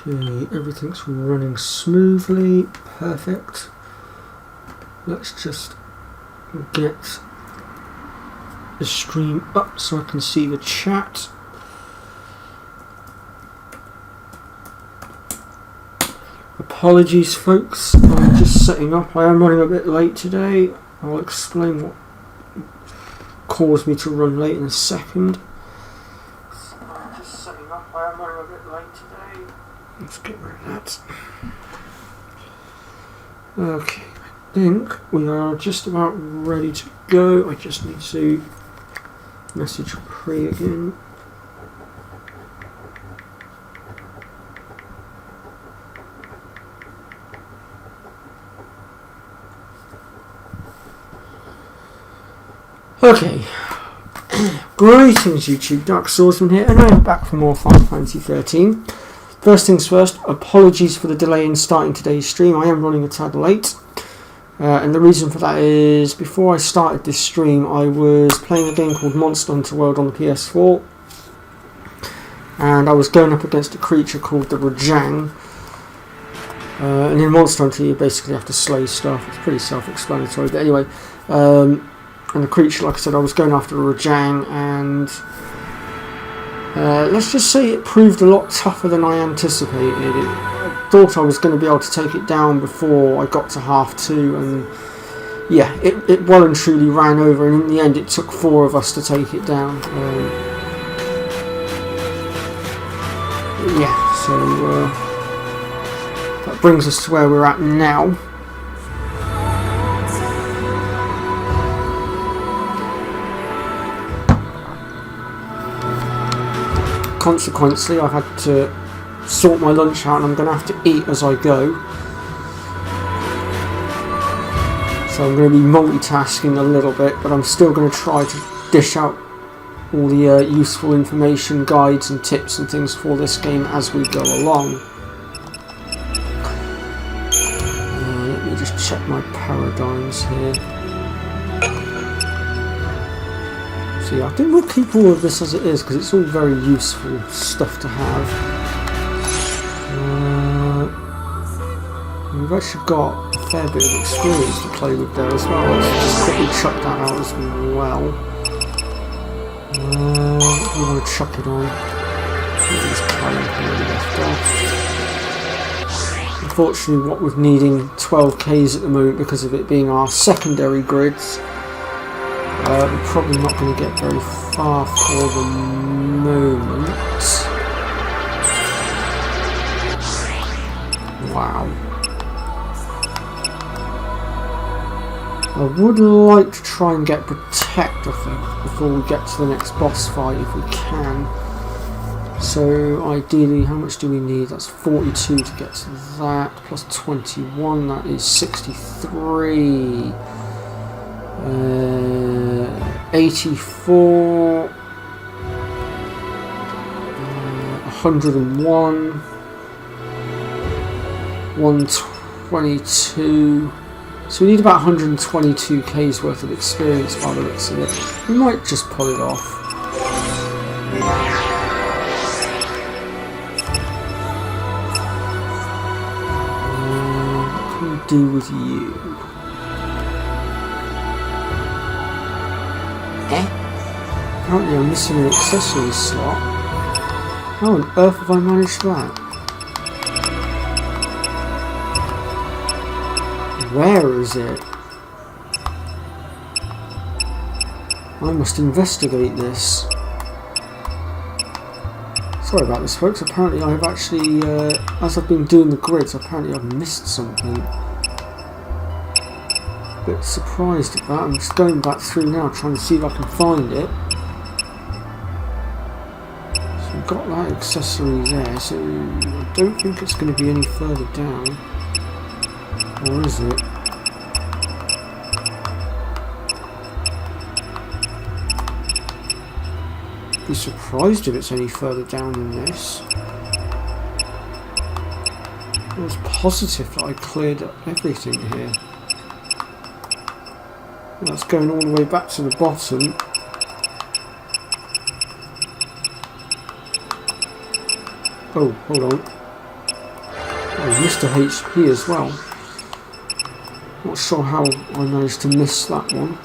Okay, everything's running smoothly, perfect. Let's just get the stream up so I can see the chat. Apologies folks, I'm just setting up. I am running a bit late today. I'll explain what caused me to run late in a second. I'm just setting up. I am running a bit late today. Let's get rid of that. Okay, I think we are just about ready to go. I just need to message Pri again. Okay, greetings YouTube, Dark Swordsman here, and I am back for more Final Fantasy 13. First things first, apologies for the delay in starting today's stream. I am running a tad late, and the reason for that is before I started this stream I was playing a game called Monster Hunter World on the PS4, and I was going up against a creature called the Rajang, and in Monster Hunter you basically have to slay stuff. It's pretty self-explanatory, but anyway, and the creature, like I said, I was going after a Rajang, and let's just say it proved a lot tougher than I anticipated. I thought I was going to be able to take it down before I got to half 2, and yeah, it well and truly ran over, and in the end it took 4 of us to take it down. Yeah, so that brings us to where we're at now. Consequently, I've had to sort my lunch out, and I'm going to have to eat as I go. So I'm going to be multitasking a little bit, but I'm still going to try to dish out all the useful information, guides and tips and things for this game as we go along. Let me just check my paradigms here. So yeah, I think we'll keep all of this as it is because it's all very useful stuff to have. We've actually got a fair bit of experience to play with there as well. Let's just quickly chuck that out as well. We want to chuck it on. Unfortunately, what with needing 12Ks at the moment because of it being our secondary grids, we're probably not going to get very far for the moment. Wow. I would like to try and get Protect off it before we get to the next boss fight if we can. So ideally, how much do we need? That's 42 to get to that, plus 21, that is 63. 84, 101, 122. So we need about 122K's worth of experience by the looks of it. We might just pull it off. What can we do with you? Apparently I'm missing an accessory slot. How on earth have I managed that? Where is it? I must investigate this. Sorry about this folks, apparently I have actually, as I've been doing the grids, apparently I've missed something. A bit surprised at that. I'm just going back through now trying to see if I can find it. Got that accessory there, so I don't think it's going to be any further down, or is it? I'd be surprised if it's any further down than this. I was positive that I cleared up everything here. That's going all the way back to the bottom. Oh, hold on. I missed a HP as well. Not sure how I managed to miss that one.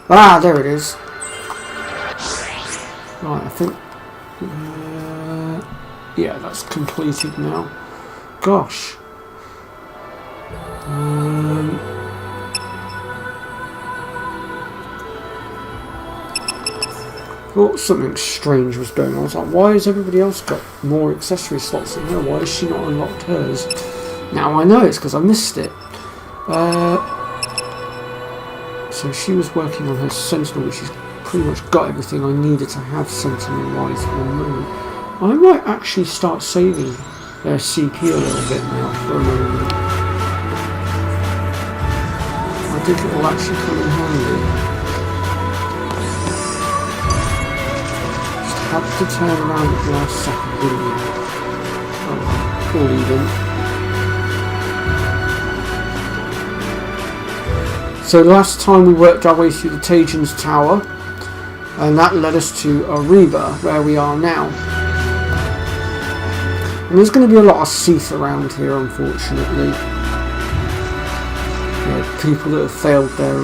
Ah, there it is. Right, I think... yeah, that's completed now. Gosh. Thought something strange was going on. I was like, why has everybody else got more accessory slots than her? Why has she not unlocked hers? Now I know it's because I missed it. So she was working on her Sentinel, which has pretty much got everything I needed to have Sentinel-wise for the moment. I might actually start saving their CP a little bit now for a moment. I think it will actually come in handy. Had to turn around at the last second, didn't you? Oh, or even. So last time we worked our way through the Tajan's Tower, and that led us to Aruba, where we are now. And there's going to be a lot of Seath around here, unfortunately. Yeah, people that have failed their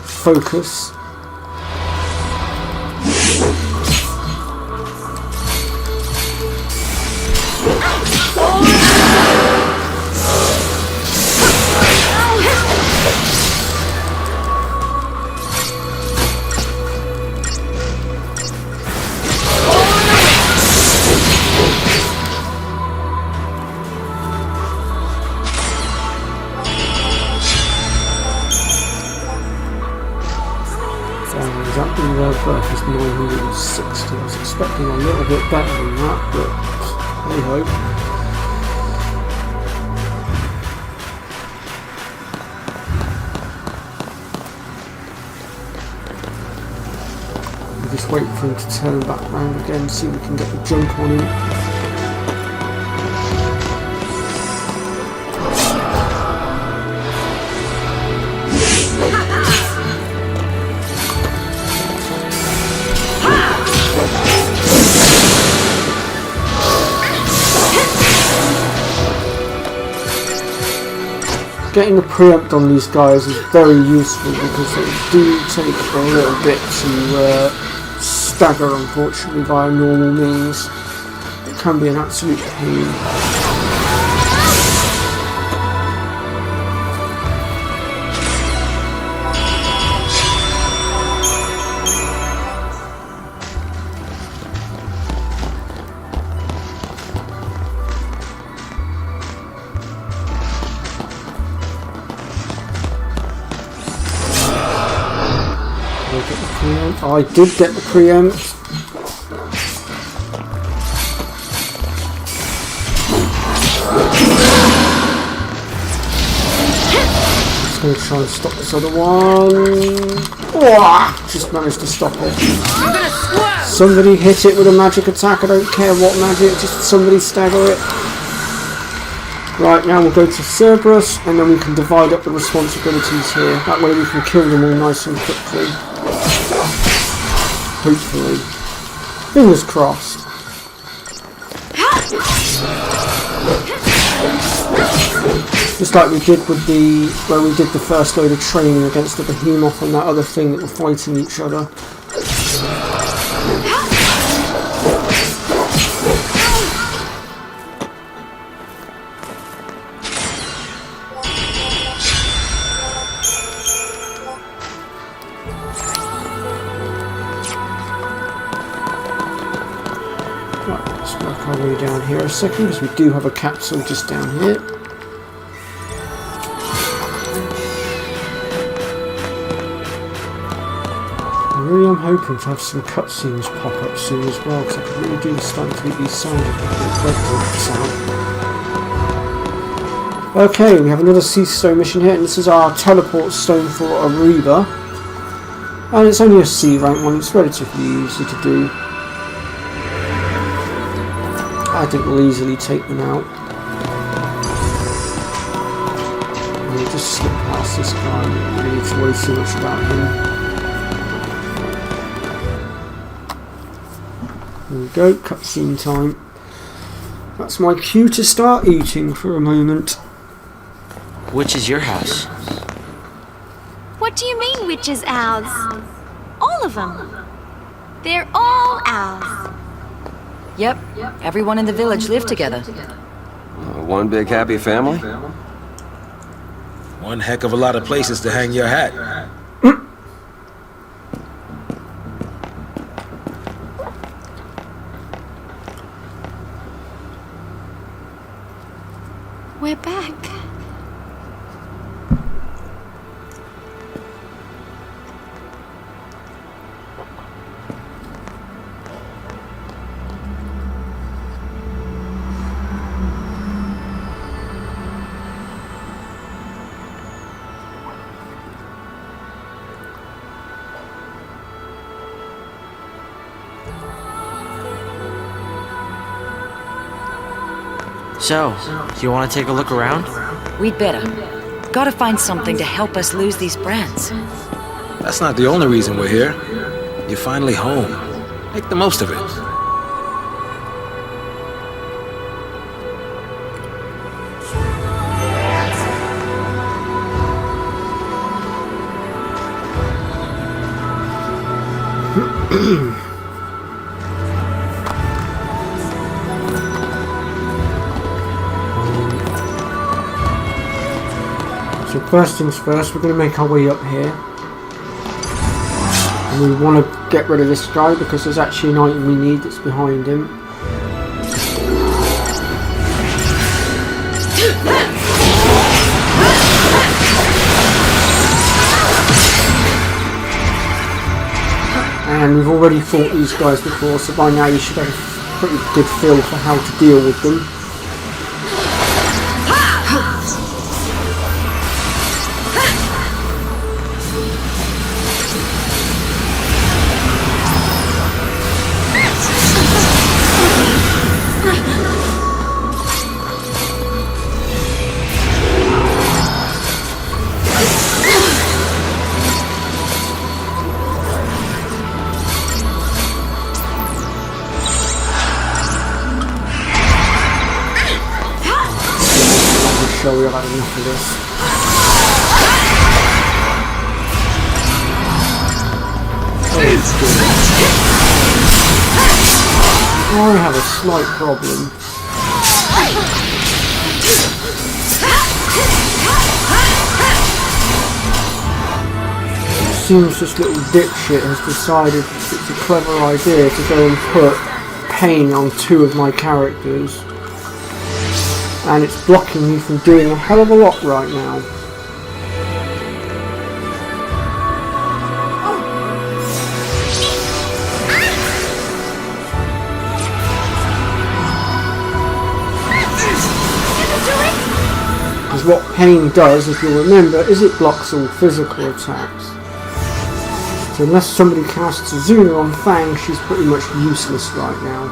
focus. Birth is 960. I was expecting a little bit better than that, but hey ho. We'll just wait for him to turn back round again, see if we can get the jump on him. Getting the preempt on these guys is very useful because they do take a little bit to stagger, unfortunately, via normal means. It can be an absolute pain. I did get the preempt. Just going to try and stop this other one. Oh, just managed to stop it. Somebody hit it with a magic attack. I don't care what magic, just somebody stagger it. Right, now we'll go to Cerberus and then we can divide up the responsibilities here. That way we can kill them all nice and quickly. Hopefully. Fingers crossed. Just like we did with where we did the first load of training against the behemoth and that other thing that were fighting each other. Down here a second because we do have a capsule just down here. I really am hoping to have some cutscenes pop up soon as well because I could really do starting to eat these sounds of the Okay, we have another Seath Stone mission here, and this is our teleport stone for Aruba. And it's only a C rank one, it's relatively easy to do. I think we'll easily take them out. And we'll just slip past this guy, we don't really need to worry too much about him. There we go, cutscene time. That's my cue to start eating for a moment. Which is your house? What do you mean, which is ours? All of them. They're all ours. Yep, everyone in the village lived together. One big happy family? One heck of a lot of places to hang your hat. We're back. So, you want to take a look around? We'd better. Gotta find something to help us lose these brands. That's not the only reason we're here. You're finally home. Make the most of it. So first things first, we're going to make our way up here. And we want to get rid of this guy because there's actually an item we need that's behind him. And we've already fought these guys before, so by now you should have a pretty good feel for how to deal with them. Sure, we've had enough of this. I have a slight problem. It seems this little dipshit has decided it's a clever idea to go and put pain on two of my characters. And it's blocking me from doing a hell of a lot right now. Because what pain does, if you'll remember, is it blocks all physical attacks. So unless somebody casts Azuna on Fang, she's pretty much useless right now.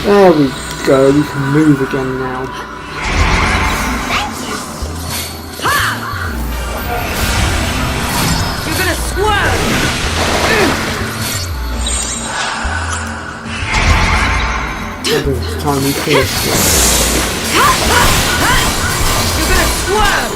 There we go, we can move again now. You're gonna swerve! Every time we finish this. You're gonna swerve!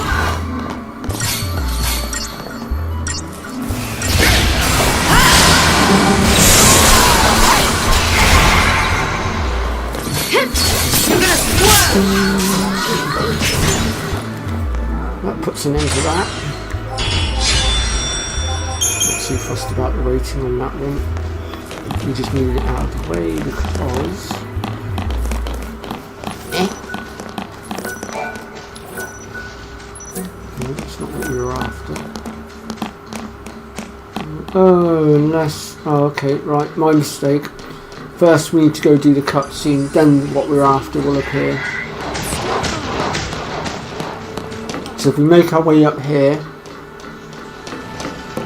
That puts an end to that. Not too fussed about the rating on that one. We just moved it out of the way because... No, that's not what we were after. Oh, unless... Oh, okay, right, my mistake. First we need to go do the cutscene, then what we're after will appear. So if we make our way up here,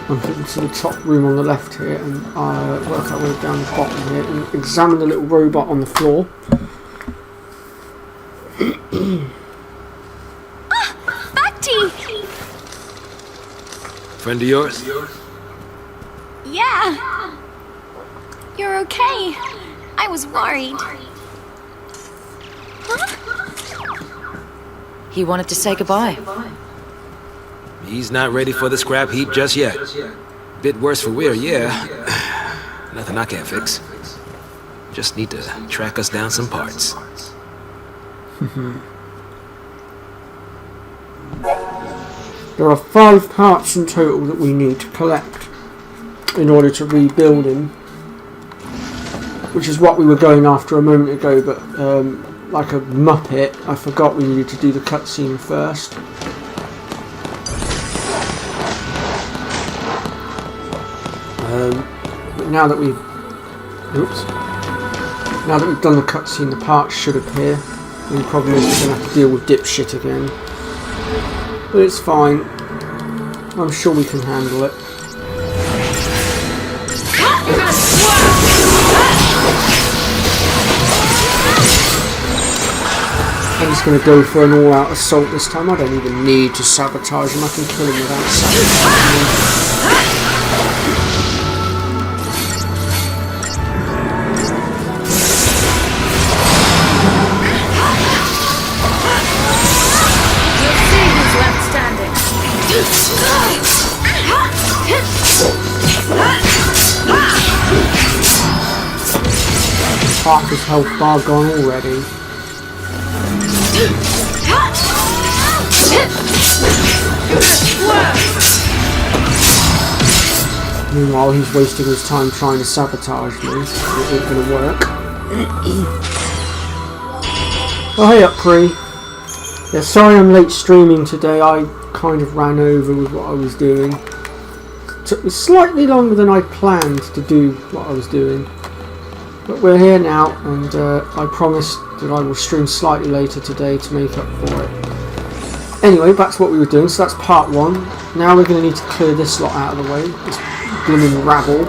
into the top room on the left here, and work our way down the bottom here, and examine the little robot on the floor. Bhakti! Friend of yours? Yeah. You're okay. I was worried. He wanted to say goodbye. He's not ready for the scrap heap just yet. Bit worse for wear, yeah. Nothing I can't fix. Just need to track us down some parts. There are 5 parts in total that we need to collect in order to rebuild him, which is what we were going after a moment ago, but like a muppet, I forgot we needed to do the cutscene first. But now that we've done the cutscene, the parts should appear. The only problem is we're going to have to deal with dipshit again, but it's fine. I'm sure we can handle it. I'm just going to go for an all-out assault this time. I don't even need to sabotage him. I can kill him without sabotaging him. Half his health bar gone already. Meanwhile, he's wasting his time trying to sabotage me. It ain't gonna work. Oh, hey up, Pri. Yeah, sorry I'm late streaming today. I kind of ran over with what I was doing. It took me slightly longer than I planned to do what I was doing. But we're here now, and I promised that I will stream slightly later today to make up for it. Anyway, back to what we were doing. So that's part 1. Now we're going to need to clear this lot out of the way. This blooming rabble.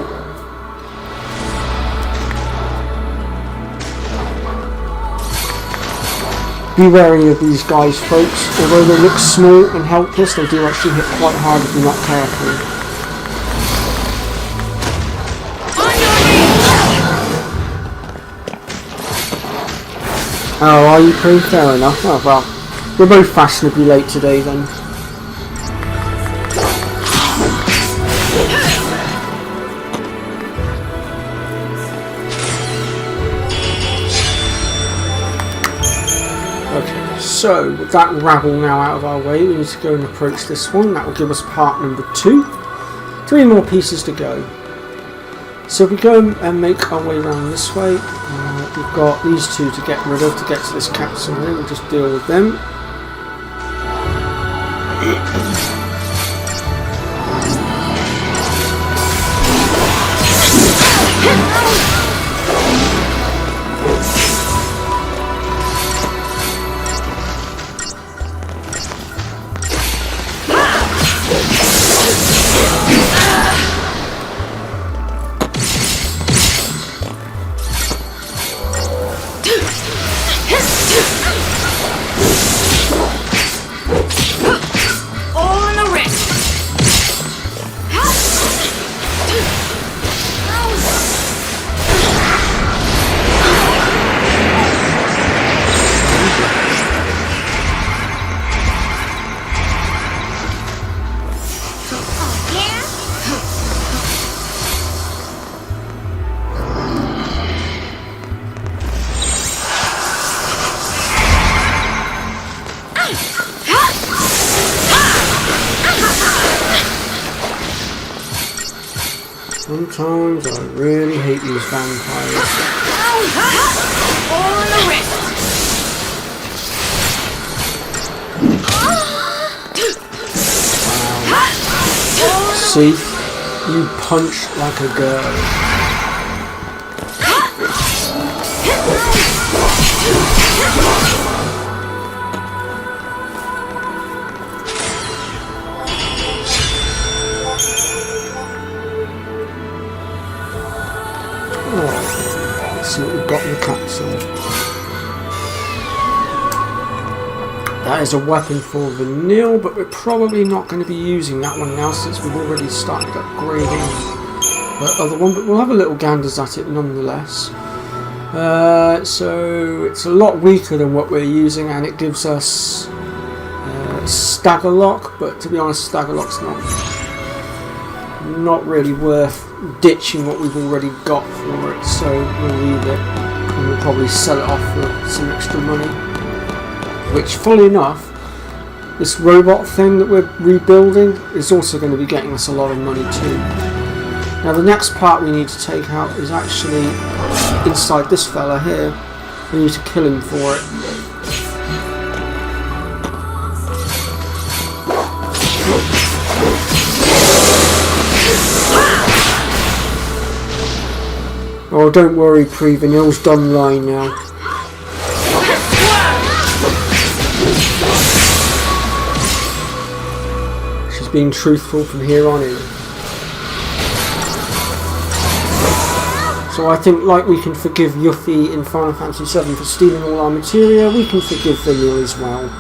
Be wary of these guys, folks. Although they look small and helpless, they do actually hit quite hard if you're not careful. Oh, are you pretty fair enough? Oh well, we're both fashionably late today then. Okay, so with that rabble now out of our way, we need to go and approach this one. That will give us part number 2. 3 more pieces to go. So if we go and make our way around this way, we've got these 2 to get rid of to get to this capsule here. We'll just deal with them. Sometimes I really hate these vampires. Wow. See? You punch like a girl. Let's see what we've got in the capsule. That is a weapon for Vanille, but we're probably not going to be using that one now since we've already started upgrading the other one, but we'll have a little ganders at it nonetheless. So it's a lot weaker than what we're using, and it gives us like stagger lock, but to be honest, stagger lock's not really worth ditching what we've already got for it, so we'll leave it and we'll probably sell it off for some extra money. Which, funnily enough, this robot thing that we're rebuilding is also going to be getting us a lot of money too. Now the next part we need to take out is actually inside this fella here. We need to kill him for it. Oh, don't worry, Pre, Vanille's done lying now. She's being truthful from here on in. So I think, like we can forgive Yuffie in Final Fantasy VII for stealing all our materia, we can forgive Vanille as well.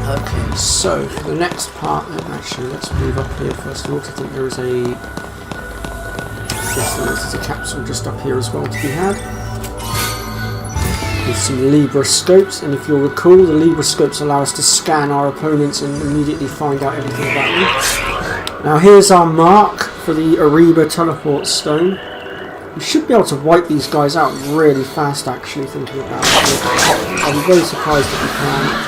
Okay, so for the next part, actually let's move up here first of all, because I think there is a capsule just up here as well to be had. With some Libra scopes, and if you'll recall, the Libra scopes allow us to scan our opponents and immediately find out everything about them. Now here's our mark for the Aruba teleport stone. We should be able to wipe these guys out really fast, actually, thinking about it. I'll be very surprised if we can.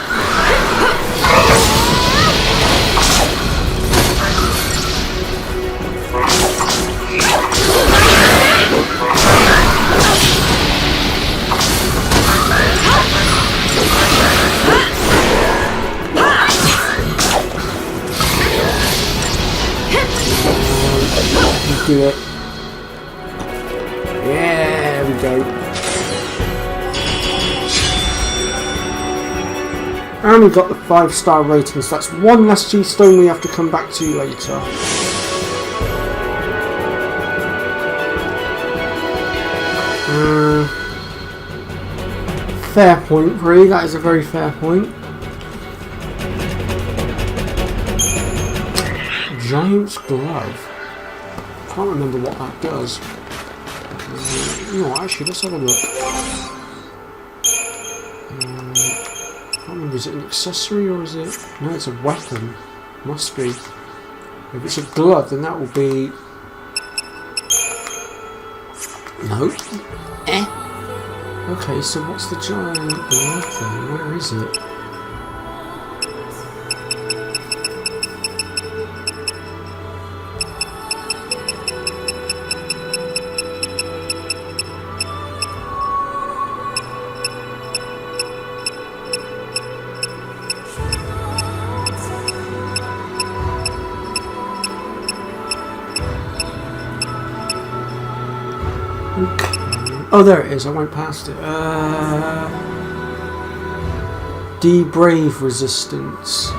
Do it. Yeah, there we go. And we got the 5-star rating, so that's one less G-stone we have to come back to later. Fair point, Bree, that is a very fair point. Giant's glove. I can't remember what that does. No, actually, let's have a look. I can't remember, is it an accessory or is it... No, it's a weapon. Must be. If it's a glove, then that will be... No. Okay, so what's the giant glove then? Where is it? Oh, there it is. I went past it. D-Brave resistance.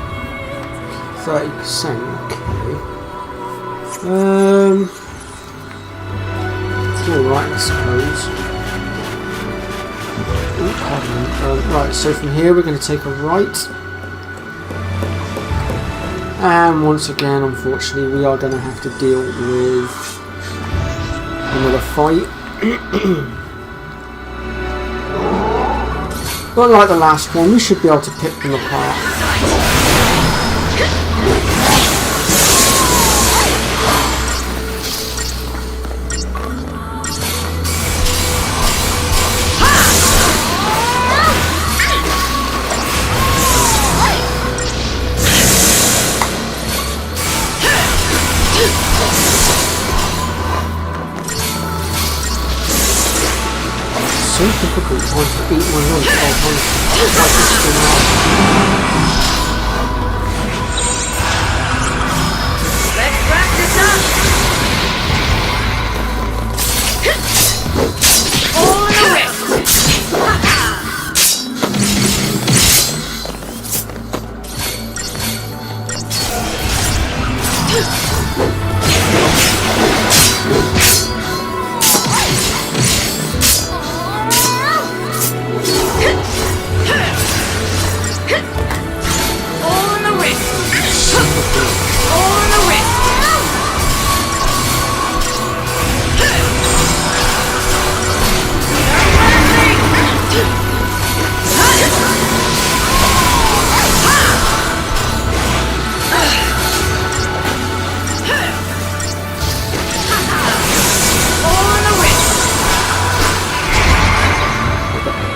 30%. Okay. Alright, I suppose. Ooh, pardon. Right, so from here we're going to take a right. And once again, unfortunately, we are going to have to deal with another fight. But like the last one, we should be able to pick them apart. So difficult trying to eat my lunch while trying to fight this thing out. Let's wrap this up! All in a rest!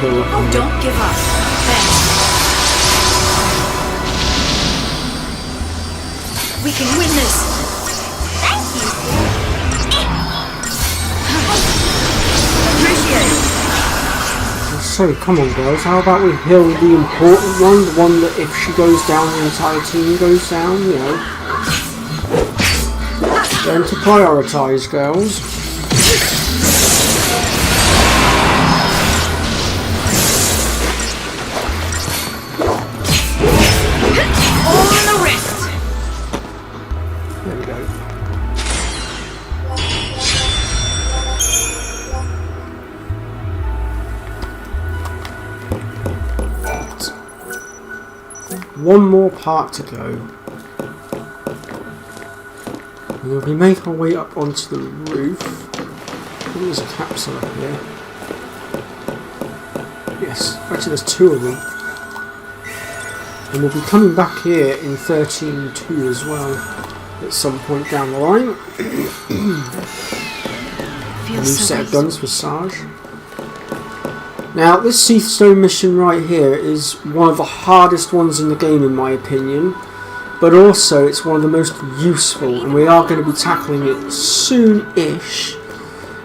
hill up here. Don't give up. Thanks. We can win this. Appreciate it. So, come on girls, how about we heal the important one, the one that if she goes down, the entire team goes down, you know. Then to prioritise, girls. All in the wrist. There we go. One more part to go. And we'll be making our way up onto the roof. I think there's a capsule up here. Yes, actually there's two of them. And we'll be coming back here in 13.2 as well at some point down the line. A new set of guns for Sarge. Now, this Seathstone mission right here is one of the hardest ones in the game in my opinion, but also it's one of the most useful, and we are going to be tackling it soon-ish.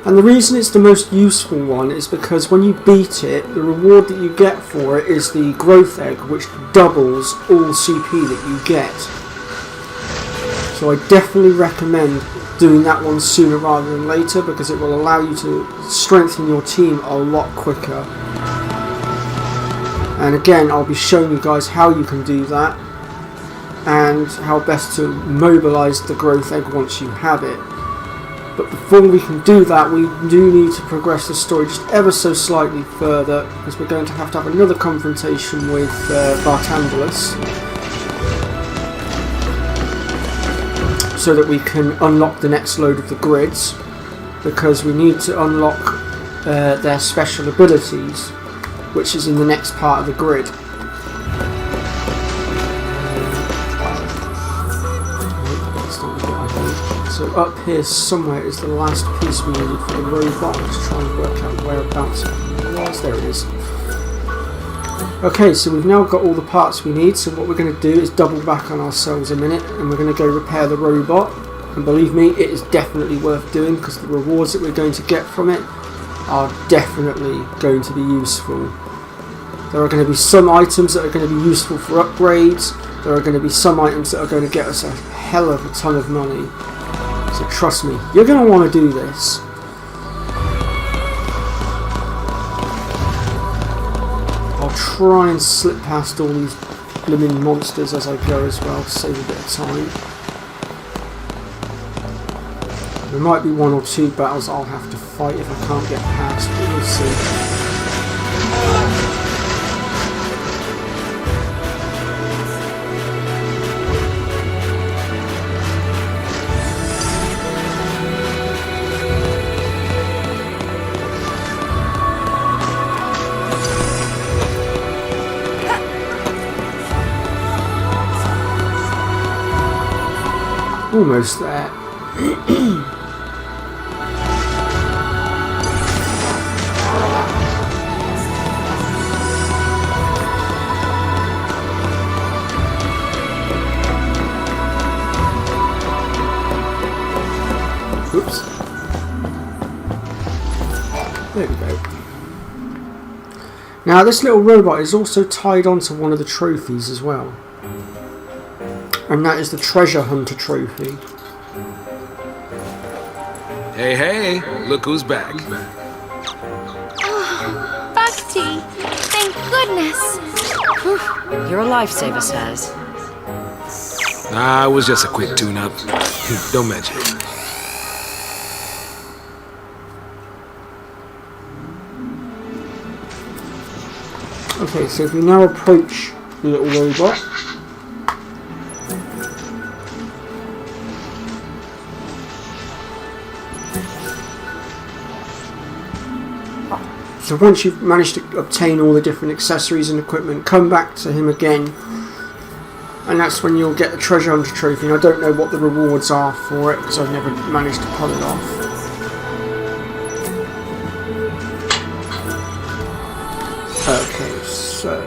And the reason it's the most useful one is because when you beat it, the reward that you get for it is the growth egg, which doubles all CP that you get. So I definitely recommend doing that one sooner rather than later, because it will allow you to strengthen your team a lot quicker. And again, I'll be showing you guys how you can do that and how best to mobilise the growth egg once you have it. But before we can do that, we do need to progress the story just ever so slightly further, because we're going to have another confrontation with Bartangulus, so that we can unlock the next load of the grids, because we need to unlock their special abilities, which is in the next part of the grid. So up here somewhere is the last piece we needed for the robot. Just trying to work out whereabouts it was. There it is. Okay, so we've now got all the parts we need, so what we're going to do is double back on ourselves a minute, and we're going to go repair the robot. And believe me, it is definitely worth doing, because the rewards that we're going to get from it are definitely going to be useful. There are going to be some items that are going to be useful for upgrades. There are going to be some items that are going to get us a hell of a ton of money. So trust me, you're going to want to do this. I'll try and slip past all these blooming monsters as I go as well, to save a bit of time. There might be one or two battles I'll have to fight if I can't get past, but we'll see. Almost there. Oops. There we go. Now this little robot is also tied onto one of the trophies as well. And that is the Treasure Hunter trophy. Hey, hey, look who's back. Oh, Bhakti, thank goodness. You're a lifesaver, Saz. Nah, it was just a quick tune-up. Don't mention it. Okay, so if we now approach the little robot, so once you've managed to obtain all the different accessories and equipment, come back to him again, and that's when you'll get the Treasure Hunter trophy. And I don't know what the rewards are for it, because I've never managed to pull it off. Okay, so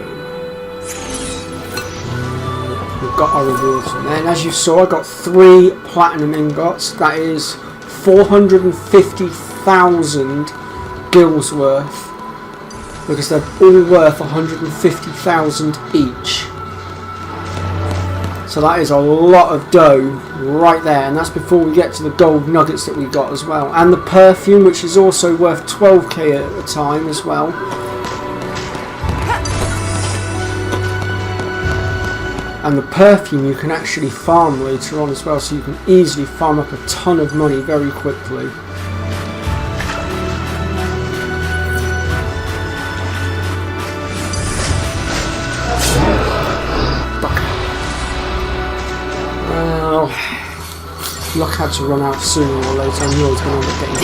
we've got our rewards, and then as you saw, I got 3 platinum ingots. That is 450,000 gills worth, because they're all worth 150,000 each. So that is a lot of dough right there, and that's before we get to the gold nuggets that we got as well, and the perfume, which is also worth 12k at a time as well. And the perfume you can actually farm later on as well, so you can easily farm up a ton of money very quickly. Well, luck had to run out sooner or later. I knew I was going to end up getting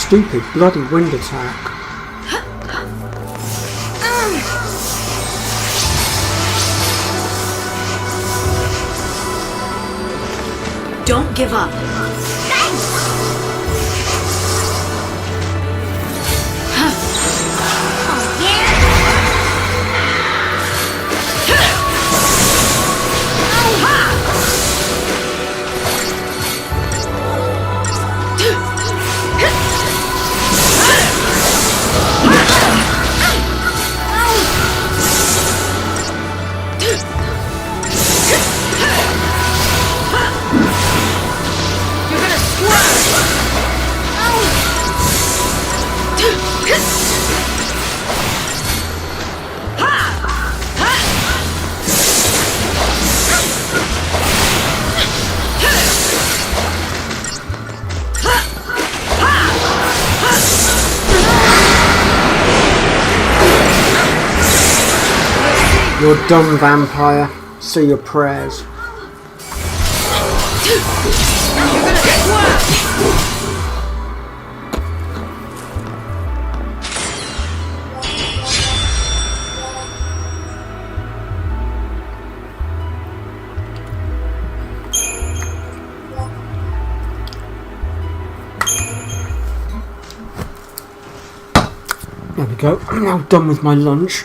stupid bloody wind attack. Don't give up. You're done, vampire. Say your prayers. There we go. I'm now done with my lunch.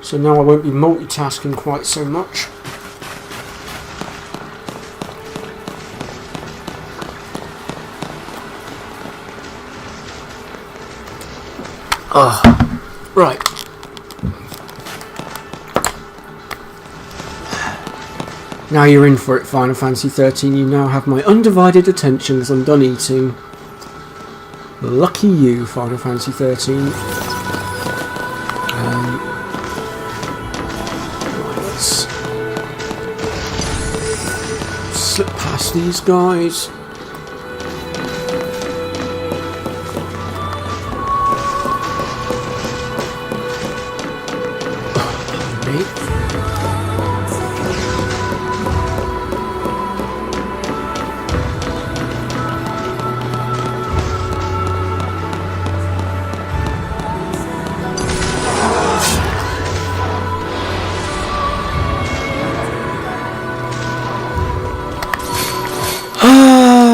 So now I won't be multitasking quite so much. Right. Now you're in for it, Final Fantasy 13. You now have my undivided attention as I'm done eating. Lucky you, Final Fantasy 13. Let's slip past these guys.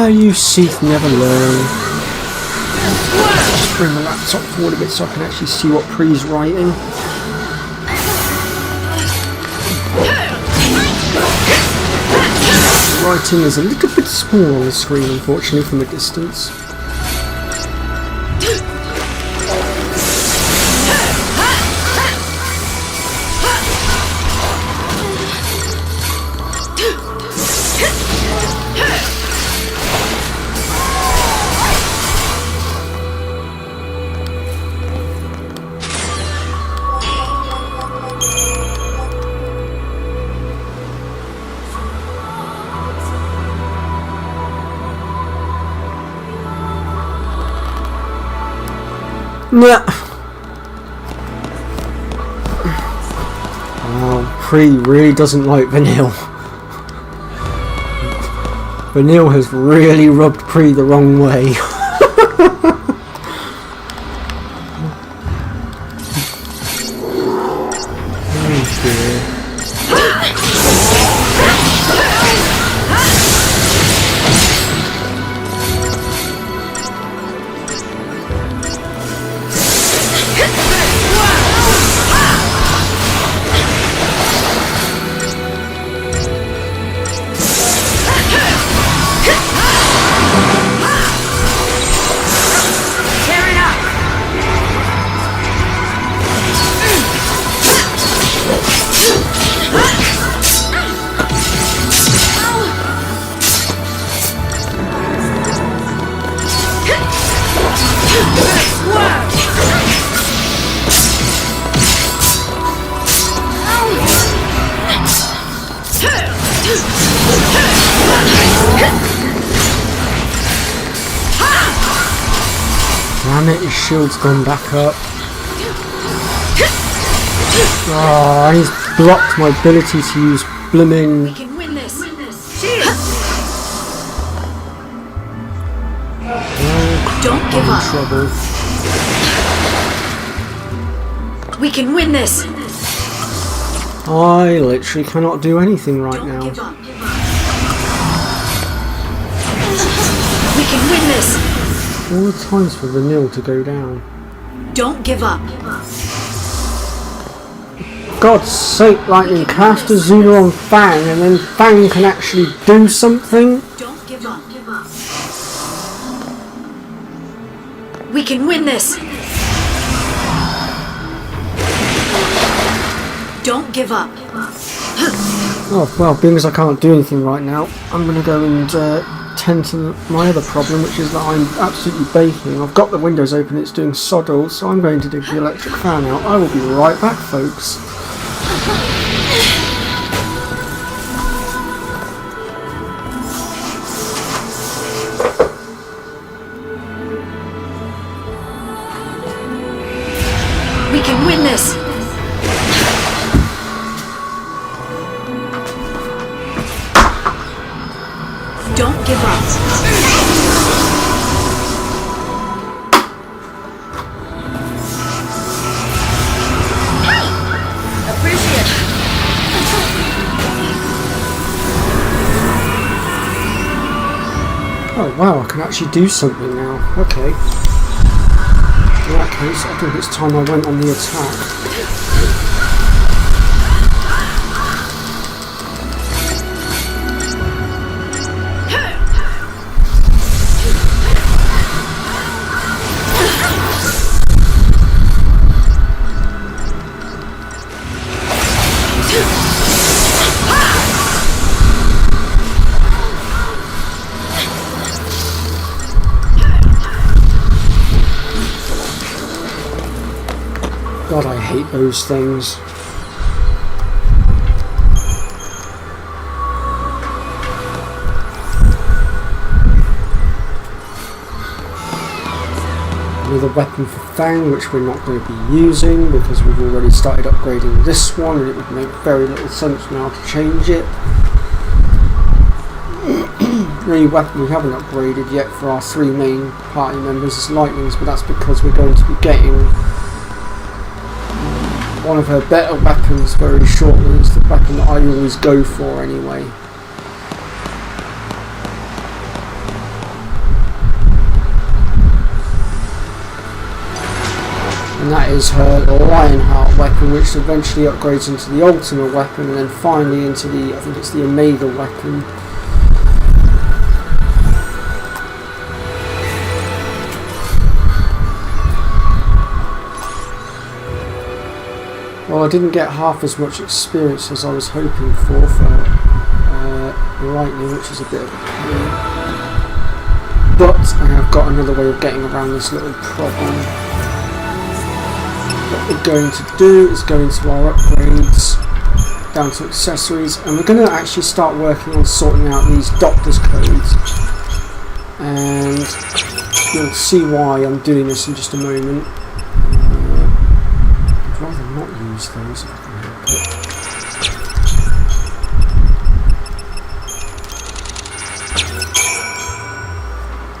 You Seath never learn. Just bring the laptop forward a bit so I can actually see what Pre's writing. Writing is a little bit small on the screen, unfortunately, from a distance. Nah. Wow, Pre really doesn't like Vanille. Vanille has really rubbed Pre the wrong way. Oh dear. Damn it, his shield's gone back up. Oh, he's blocked my ability to use blimmin'. We can win this. Don't give up. Trouble. We can win this. I literally cannot do anything right Don't now. give up. We can win this. All the times for Vanille to go down. Don't give up. God's sake, Lightning, cast a Zuna on Fang and then Fang can actually do something? Don't give up. We can win this. Don't give up. Oh, well, being as I can't do anything right now, I'm going to go and tend to my other problem, which is that I'm absolutely baking. I've got the windows open, it's doing sod all, so I'm going to dig the electric fan out. I will be right back, folks. We can win this. Don't give up. Appreciate it. Oh wow, I can actually do something now. Okay. In that case, I think it's time I went on the attack. God, I hate those things. Another weapon for Fang, which we're not going to be using because we've already started upgrading this one and it would make very little sense now to change it. The only weapon we haven't upgraded yet for our three main party members is Lightning's, but that's because we're going to be getting one of her better weapons very shortly. It's the weapon that I always go for anyway. And that is her Lionheart weapon, which eventually upgrades into the ultimate weapon and then finally into the, I think it's the Omega weapon. Well, I didn't get half as much experience as I was hoping for Lightning, which is a bit of a pain. But I have got another way of getting around this little problem. What we're going to do is go into our upgrades, down to accessories, and we're going to actually start working on sorting out these doctor's codes. And you'll see why I'm doing this in just a moment. use those if I can help it.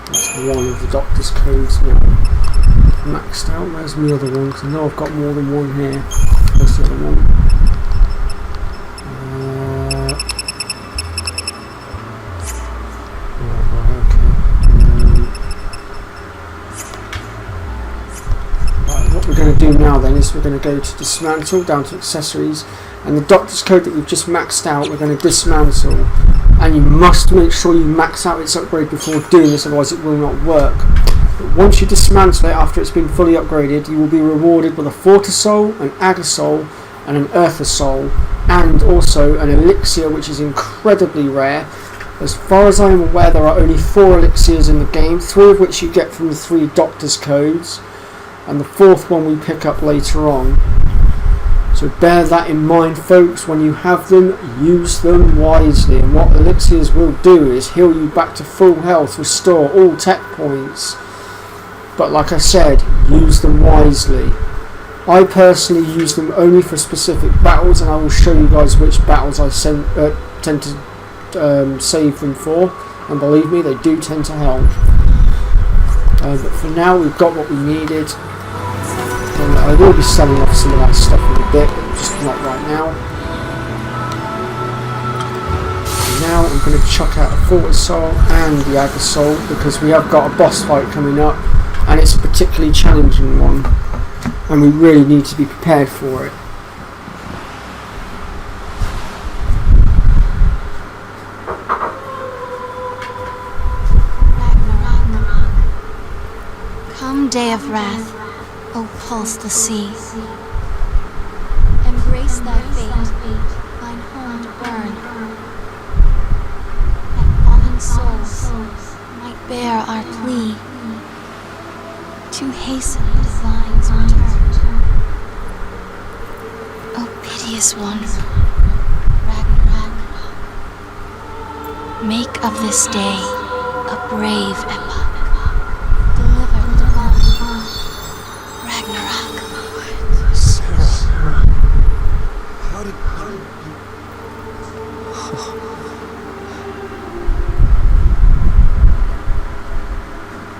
That's one of the doctor's codes now maxed out. Where's my other one? Because I know I've got more than one here. Where's the other one? What we're going to do now then is we're going to go to dismantle, down to accessories, and the doctor's code that we've just maxed out we're going to dismantle, and you must make sure you max out its upgrade before doing this, otherwise it will not work. But once you dismantle it after it's been fully upgraded, you will be rewarded with a Fortisol, an Agasol and an Earthosol, and also an Elixir, which is incredibly rare. As far as I am aware, there are only 4 Elixirs in the game, 3 of which you get from the 3 doctor's codes, and the 4th one we pick up later on. So bear that in mind, folks. When you have them, use them wisely, and what Elixirs will do is heal you back to full health, restore all tech points, but like I said, use them wisely. I personally use them only for specific battles, and I will show you guys which battles I tend to save them for, and believe me, they do tend to help. But for now we've got what we needed. I will be selling off some of that stuff in a bit, but just not right now. And now I'm going to chuck out a Fortisol and the Agasol, because we have got a boss fight coming up, and it's a particularly challenging one, and we really need to be prepared for it. Come, day of wrath, O pulse the sea. Embrace thy fate, thine home to burn, that fallen souls might bear our plea to hasten divine's return. O piteous one, Ragnarok, make of this day a brave epoch. Deliver the divine Ragnarok. Sarah, how did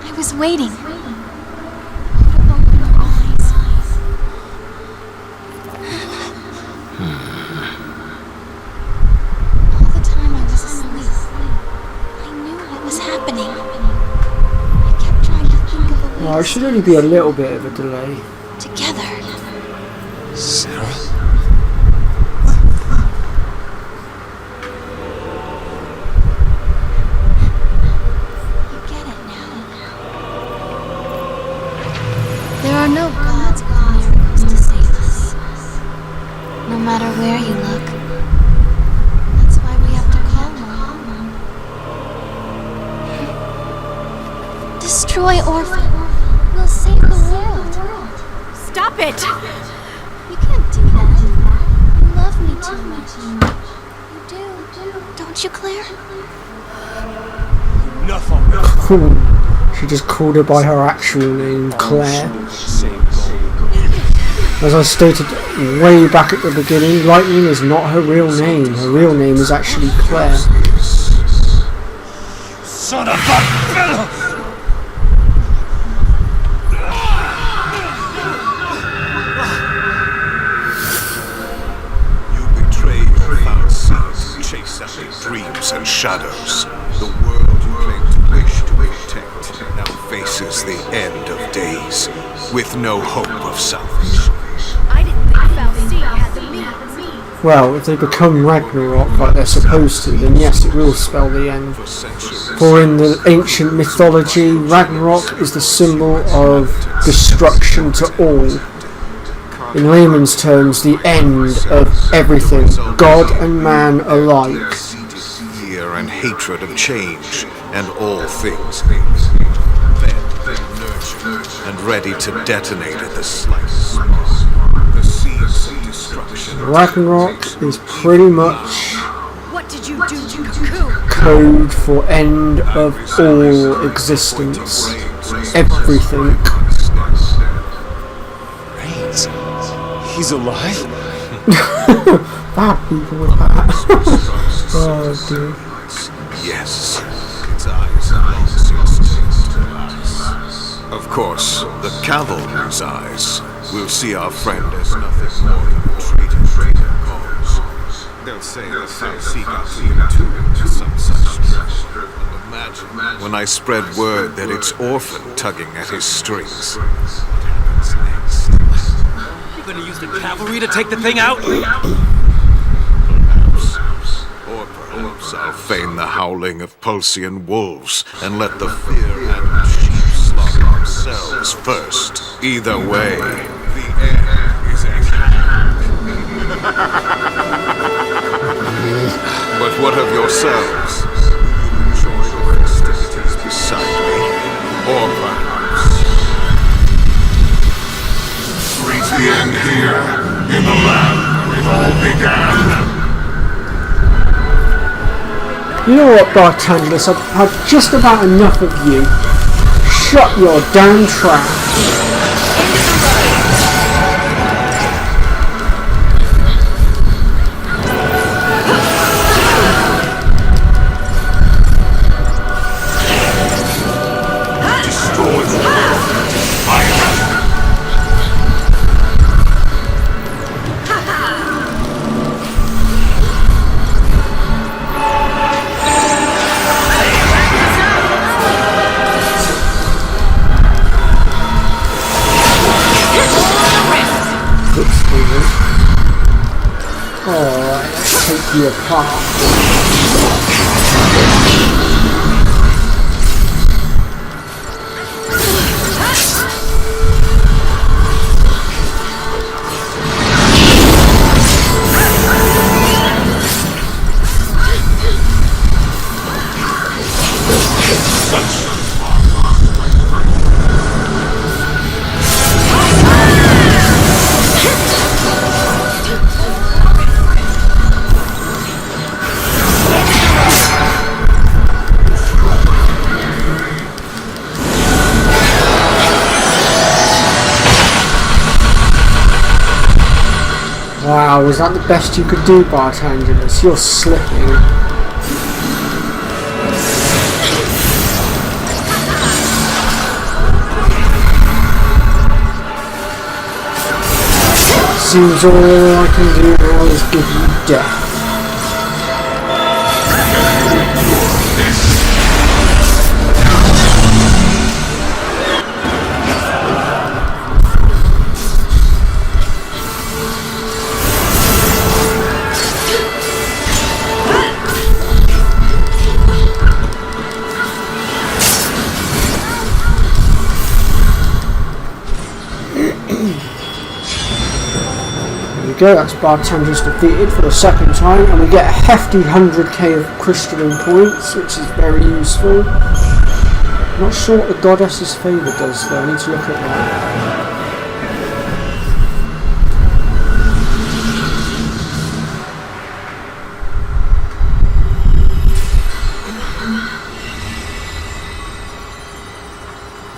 I was waiting. You to open your eyes. All the time I was asleep, I knew what was happening. I kept trying to think of a way Well, there should only be a little bit of a delay. together. Sarah? You get it now. There are no gods with miracles to save us. No matter where you look. That's why we have to call one. Destroy Orphan. We'll save the world. Stop it! You can't do that. You love me too much. You do. Don't you, Claire? Enough of it. Cool. She just called her by her actual name, Claire. Same goal. As I stated way back at the beginning, Lightning is not her real name. Her real name is actually Claire. Son of a fellow! You betrayed your found self to chase after dreams and shadows. The world you claimed to wish to protect now faces the end of days, with no hope of salvation. I didn't think Falcine had the means. Well, if they become Ragnarok like they're supposed to, then yes, it will spell the end. For centuries, For in the ancient mythology, Ragnarok is the symbol of destruction to all. In layman's terms, the end of everything, God and man alike. seated fear and hatred of change, and all things fed, nurtured, and ready to detonate at the slightest spark. The seeds of destruction. Ragnarok is pretty much What did you do to Cocoon? code for end of all existence. Everything. Brains. He's alive? Bad people with that. Oh dear. Yes, its eyes are long since changed to glass. Of course, the cavalry's eyes will see our friend as nothing more than a traitor cause. They'll say the Falsi got to him too, or some such drivel. And imagine when I spread word that it's Orphan tugging at his strings. What happens next? You gonna use the cavalry to take the thing out? Or perhaps I'll feign the howling of Pulsian wolves and let the fear-handled sheep slaughter themselves first. Either way, the end is at hand. But what of yourselves? Will you enjoy the festivities beside me? Or perhaps reach the end here, in the land where it all began. You know what, Bartenders? I've had just about enough of you. Shut your damn trap. Destroy the world. Alright, let's take you apart. Wow, was that the best you could do, Bartenders? You're slipping. Seems all I can do now is give you death. Go, that's Bartenders defeated for the second time, and we get a hefty 100k of crystalline points, which is very useful. Not sure what the goddess's favour does though, I need to look at that.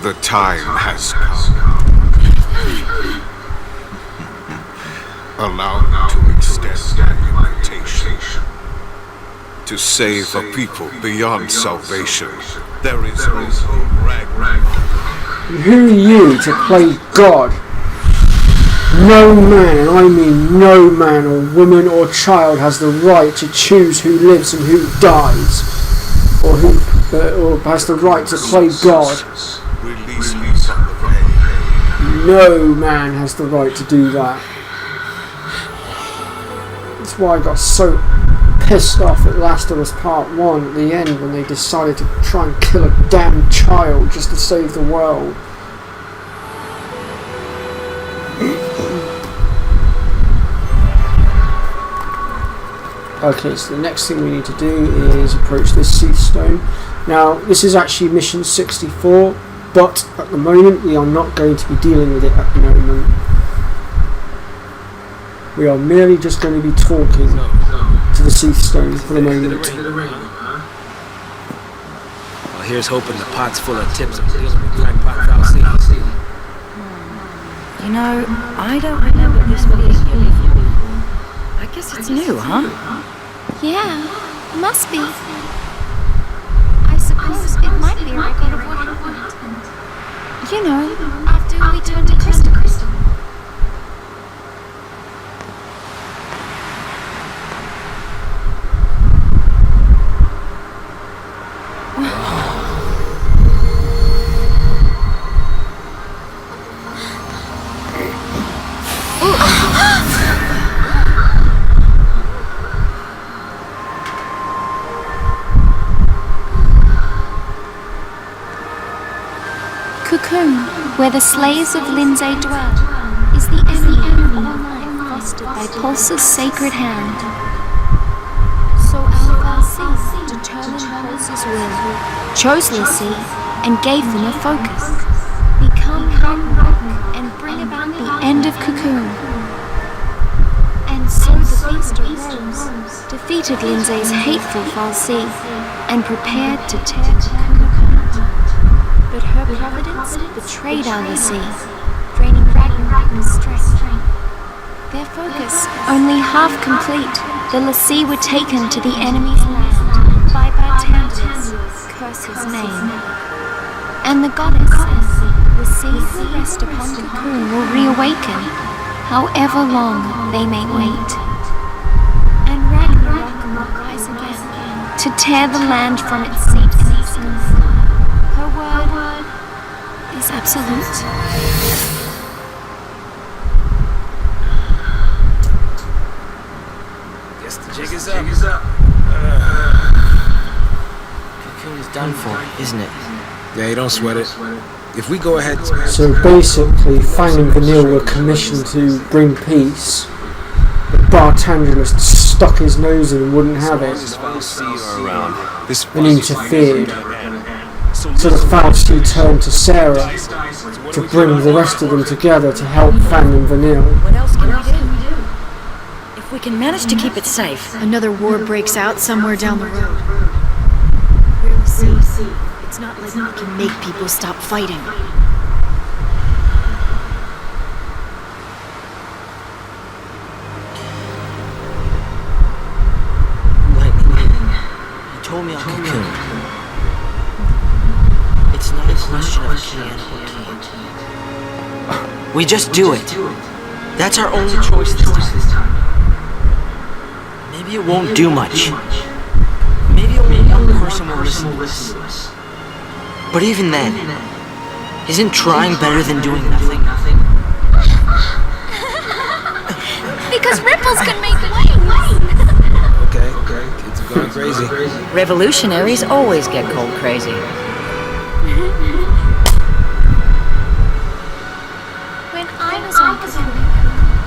the time has come. Allow me to extend an invitation. To save a people beyond salvation, there is no Ragnarok. Who are you to play God? No man, and I mean no man or woman or child, has the right to choose who lives and who dies, or has the right to play God. Release me from the pain. No man has the right to do that. That's why I got so pissed off at Last of Us Part 1 at the end when they decided to try and kill a damn child just to save the world. Okay, so the next thing we need to do is approach this Seath Stone. Now, this is actually mission 64, but at the moment we are not going to be dealing with it at the moment. We are merely just going to be talking to the Seath Stone for the moment. Well, here's hoping the pot's full of tips of dealing with crackpot Falsi. You know, I don't remember this being here before. I guess it's new, huh? Yeah, must be. I suppose it might be a record of what happened. You know, after we turned to crystal. Cocoon, where the slaves of Lindsay dwell, is the embryo of all life fostered by Pulse's sacred hand. So Alpha determined Pulse's will, chose Lissy, and gave them a focus. Become Ragnarok and bring about the end of Cocoon. And so the beast arose, defeated Lindsay's hateful Fal'Cie, and prepared to tear Cocoon apart. But her providence betrayed our Lissy, draining Ragnarok of strength. Their focus only half complete, the Lissy were taken to the enemy's land by Bartander's curse's name. And the goddess says, Lissy who rest upon Cocoon will reawaken, however long they may wait. And Ragnarok will rise again, to tear the land from its seat in the sun. Her word is absolute. Guess the jig is up. Cocoon is done for, isn't it? Yeah, you don't sweat it. If we go ahead... So basically, Fang and Vanille were commissioned to bring peace, but Bartender stuck his nose in and wouldn't have it, and interfered. So the Fal'Cie turned to Sarah to bring the rest of them together to help Fang and Vanille. What else can we do? If we can manage to keep it safe. Another war breaks out somewhere down the road. We'll see. It's not like we can make people stop fighting. Lightning, you told me on Cocoon. It's not a question of can or can't. We just do it. That's our only choice this time. Maybe it won't do much. Maybe only one person will listen to us. But even then, isn't trying better than doing nothing? Because ripples can make waves! Okay. Kids are going crazy. Revolutionaries always get cold crazy. When I was on Cocoon,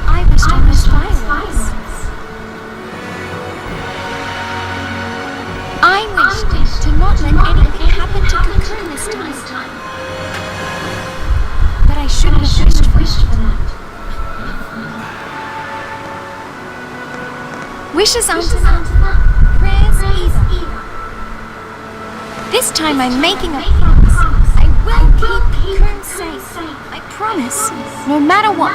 I wished I was fireworks. I wished to not let anything happen to Cocoon this time. But I shouldn't have wished for that. Wishes aren't enough. Prayers either. This time I'm making a promise. I will keep Cocoon safe. I promise. No matter what.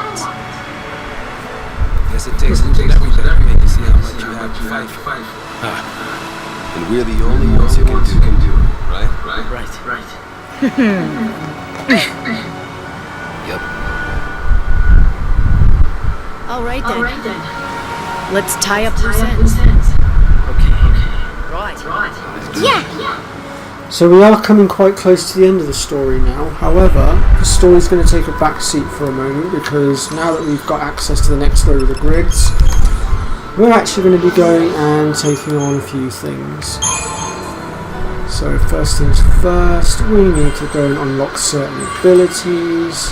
Guess it takes a little everything to make you see how much you have to fight. And we're the only ones who can do it, right? Right. Yep. All right then. Let's tie up loose ends. Okay. Right. Yeah. So we are coming quite close to the end of the story now. However, the story's going to take a back seat for a moment because now that we've got access to the next load of the grids, we're actually going to be going and taking on a few things. So first things first, we need to go and unlock certain abilities.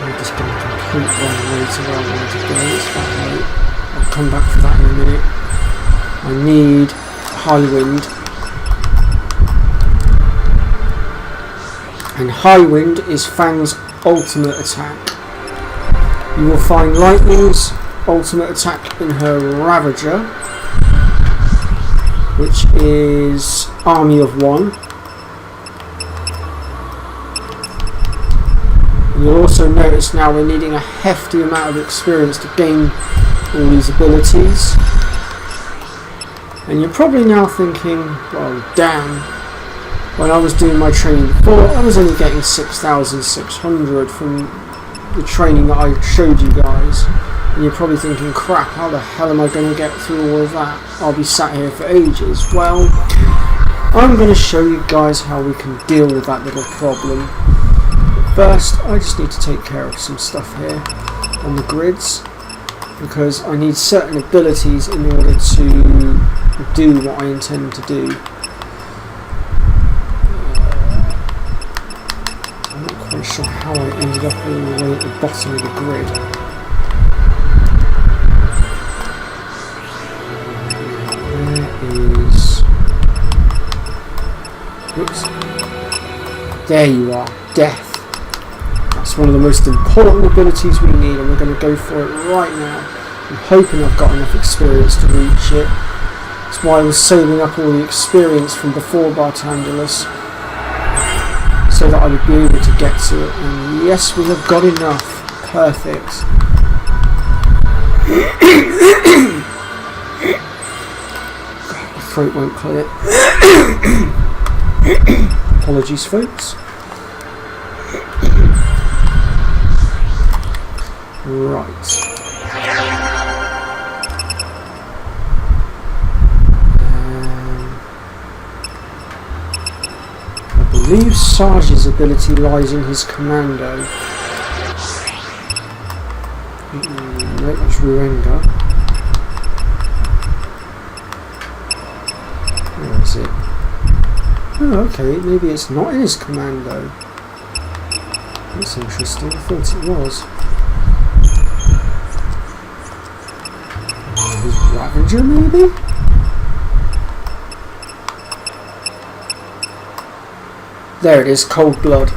I'm just going to complete one way to where I want to go. It's that way. I'll come back for that in a minute. I need High Wind. And High Wind is Fang's ultimate attack. You will find Lightning's ultimate attack in her Ravager, which is Army of One. You'll also notice now we're needing a hefty amount of experience to gain all these abilities. And you're probably now thinking, well, damn, when I was doing my training before, I was only getting 6,600 from the training that I showed you guys. And you're probably thinking, crap, how the hell am I going to get through all of that? I'll be sat here for ages. Well, I'm going to show you guys how we can deal with that little problem. First, I just need to take care of some stuff here on the grids, because I need certain abilities in order to do what I intend to do. I'm not quite sure how I ended up all the way at the bottom of the grid. There is... Oops. There you are, death. That's one of the most important abilities we need, and we're going to go for it right now. I'm hoping I've got enough experience to reach it. That's why I was saving up all the experience from before Bartangulus, so that I would be able to get to it. And yes, we have got enough. Perfect. God, my throat won't clear. Apologies, folks. Right. I believe Sarge's ability lies in his commando. No, that's Ruenga. Where is it? Oh, okay, maybe it's not in his commando. That's interesting, I thought it was. His Ravager, maybe? There it is, Cold Blood.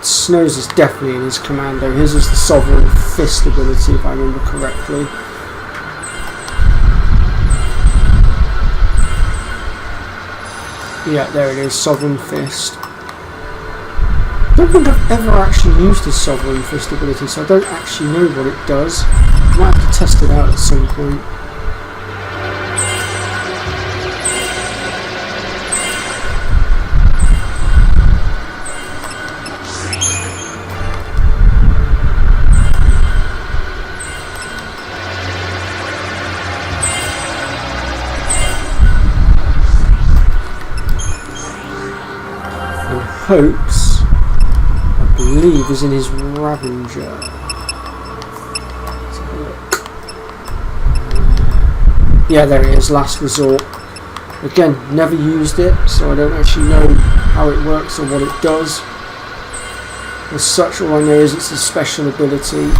Snows is definitely in his commando. His is the Sovereign Fist ability, if I remember correctly. Yeah, there it is, Sovereign Fist. I don't think I've ever actually used his Sovereign Fist ability, so I don't actually know what it does. I might have to test it out at some point. Hopes, I believe, is in his Ravager. Let's have a look. Yeah, there it is, Last Resort. Again, never used it, so I don't actually know how it works or what it does. As such, all I know is it's a special ability.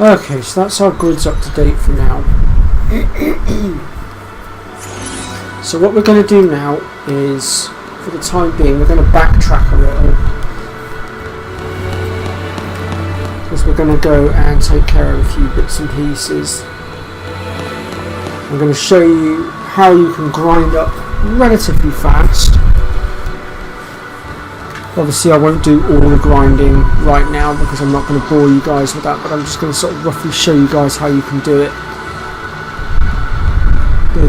Okay, so that's our grids up to date for now. So what we're going to do now is, for the time being, we're going to backtrack a little. Because we're going to go and take care of a few bits and pieces. I'm going to show you how you can grind up relatively fast. Obviously I won't do all the grinding right now because I'm not going to bore you guys with that, but I'm just going to sort of roughly show you guys how you can do it.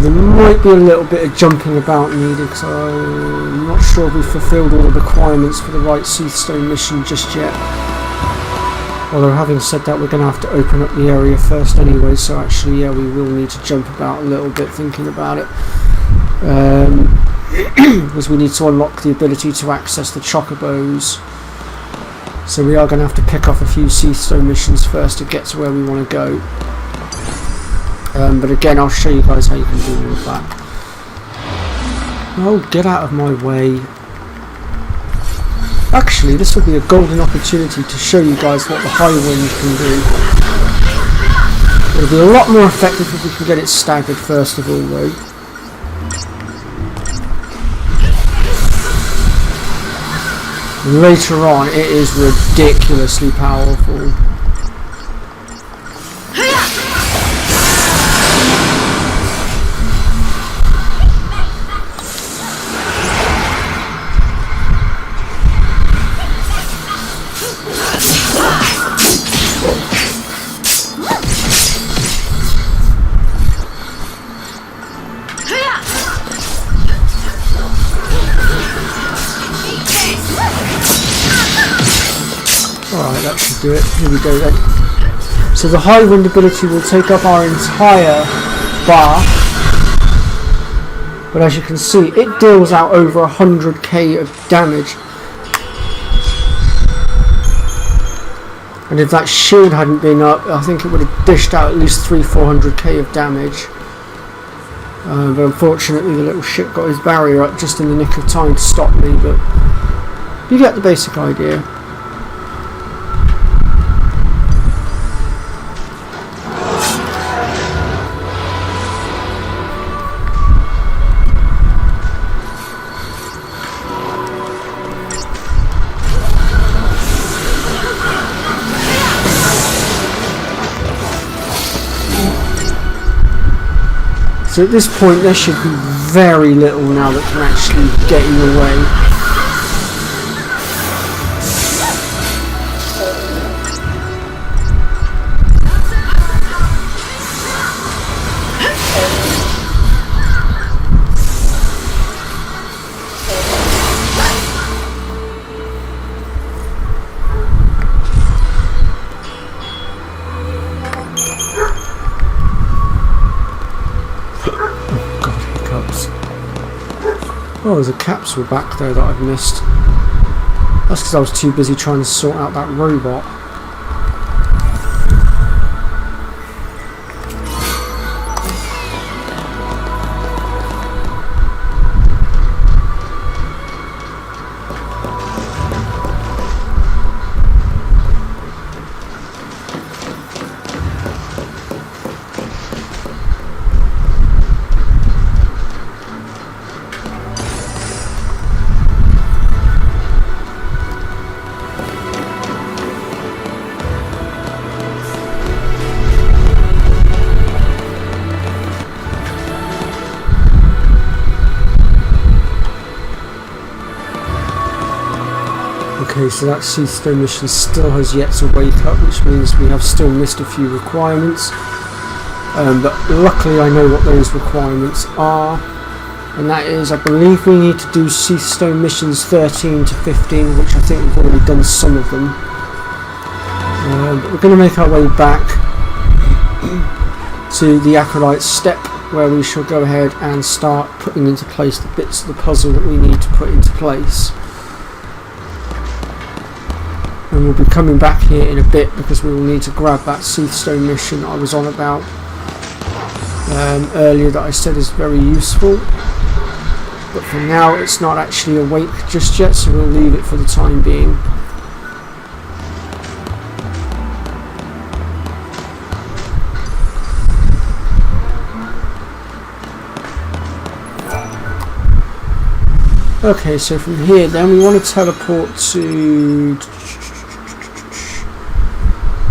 There might be a little bit of jumping about needed because I'm not sure if we've fulfilled all the requirements for the right Seathstone mission just yet. Although having said that, we're going to have to open up the area first anyway, so actually yeah, we will need to jump about a little bit thinking about it. Because we need to unlock the ability to access the Chocobos. So we are going to have to pick off a few Seathstone missions first to get to where we want to go. But again, I'll show you guys how you can do all of that. Oh, get out of my way. Actually, this will be a golden opportunity to show you guys what the high wind can do. It'll be a lot more effective if we can get it staggered first of all though. Later on, it is ridiculously powerful. Alright, that should do it. Here we go then. So the high wind ability will take up our entire bar. But as you can see, it deals out over 100k of damage. And if that shield hadn't been up, I think it would have dished out at least 300-400k of damage. But unfortunately the little shit got his barrier up just in the nick of time to stop me, but you get the basic idea. So at this point there should be very little now that can actually get in the way. Oh, there's a capsule back there that I've missed. That's because I was too busy trying to sort out that robot. Okay, so that Seathstone mission still has yet to wake up, which means we have still missed a few requirements. But luckily I know what those requirements are, and that is, I believe we need to do Seathstone missions 13 to 15, which I think we've already done some of them. But we're going to make our way back to the Acolyte's Step, where we shall go ahead and start putting into place the bits of the puzzle that we need to put into place. And we'll be coming back here in a bit because we will need to grab that Seathstone mission I was on about earlier that I said is very useful. But for now it's not actually awake just yet, so we'll leave it for the time being. Okay, so from here then we want to teleport to,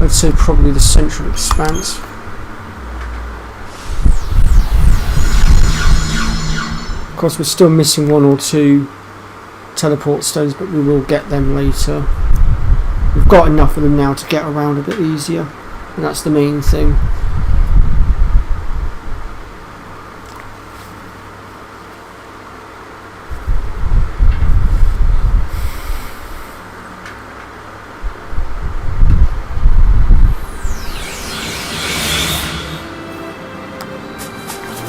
I'd say probably the Central Expanse. Of course we're still missing one or two teleport stones, but we will get them later. We've got enough of them now to get around a bit easier, and that's the main thing.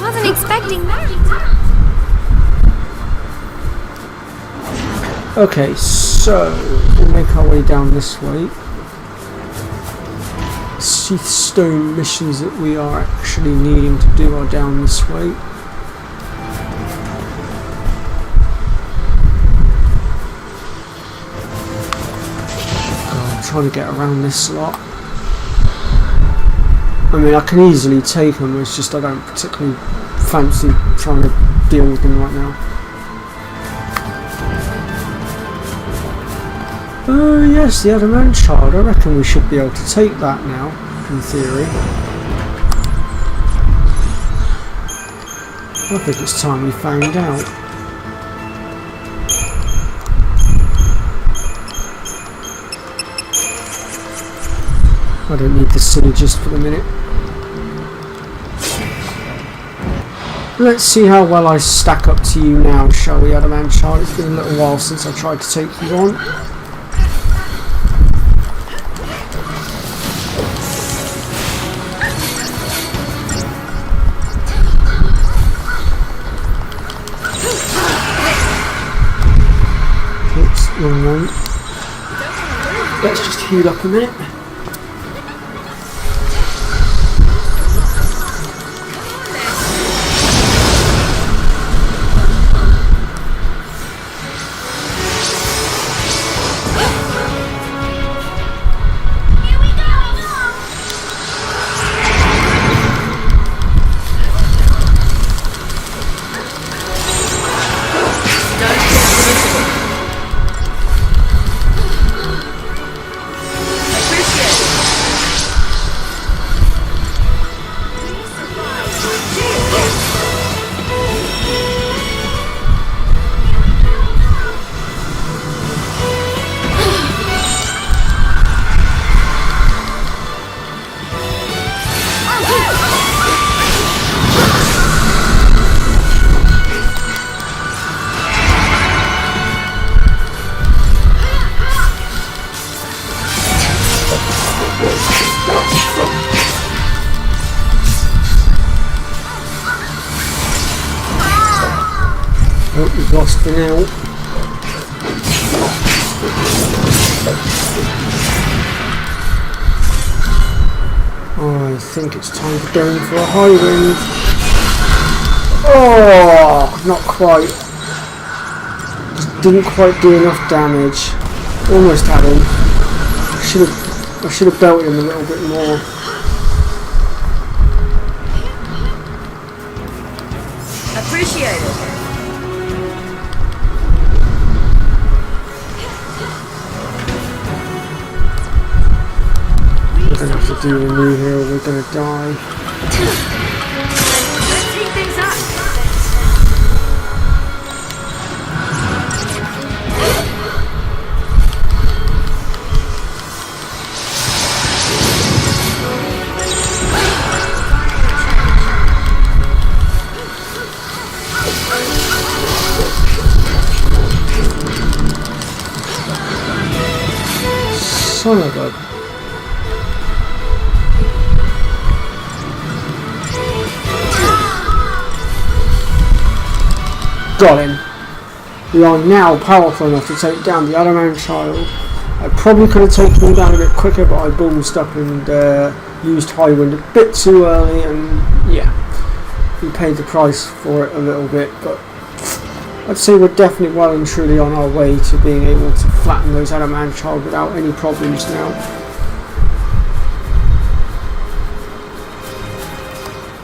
Wasn't expecting that. Okay, so we'll make our way down this way. Sheath stone missions that we are actually needing to do are down this way. I'm trying to get around this lot. I mean, I can easily take them, it's just I don't particularly fancy trying to deal with them right now. Oh yes, the Adamant Child. I reckon we should be able to take that now, in theory. I think it's time we found out. I don't need the synergist for the minute. Let's see how well I stack up to you now, shall we, Adamant Child? It's been a little while since I tried to take you on. Wrong one. Let's just heal up a minute. Oh, we've lost for now. Oh, I think it's time to go in for a high wind. Oh, not quite. Just didn't quite do enough damage. Almost had him. I should have belted him a little bit more. Appreciate it. We're gonna have to do a new here or we're gonna die. Let's heat things up. Son of a... Got him. We are now powerful enough to take down the Adamant Child. I probably could have taken him down a bit quicker, but I ballsed up and used High Wind a bit too early, and yeah, we paid the price for it a little bit, but I'd say we're definitely well and truly on our way to being able to flatten those Adamant Child without any problems now.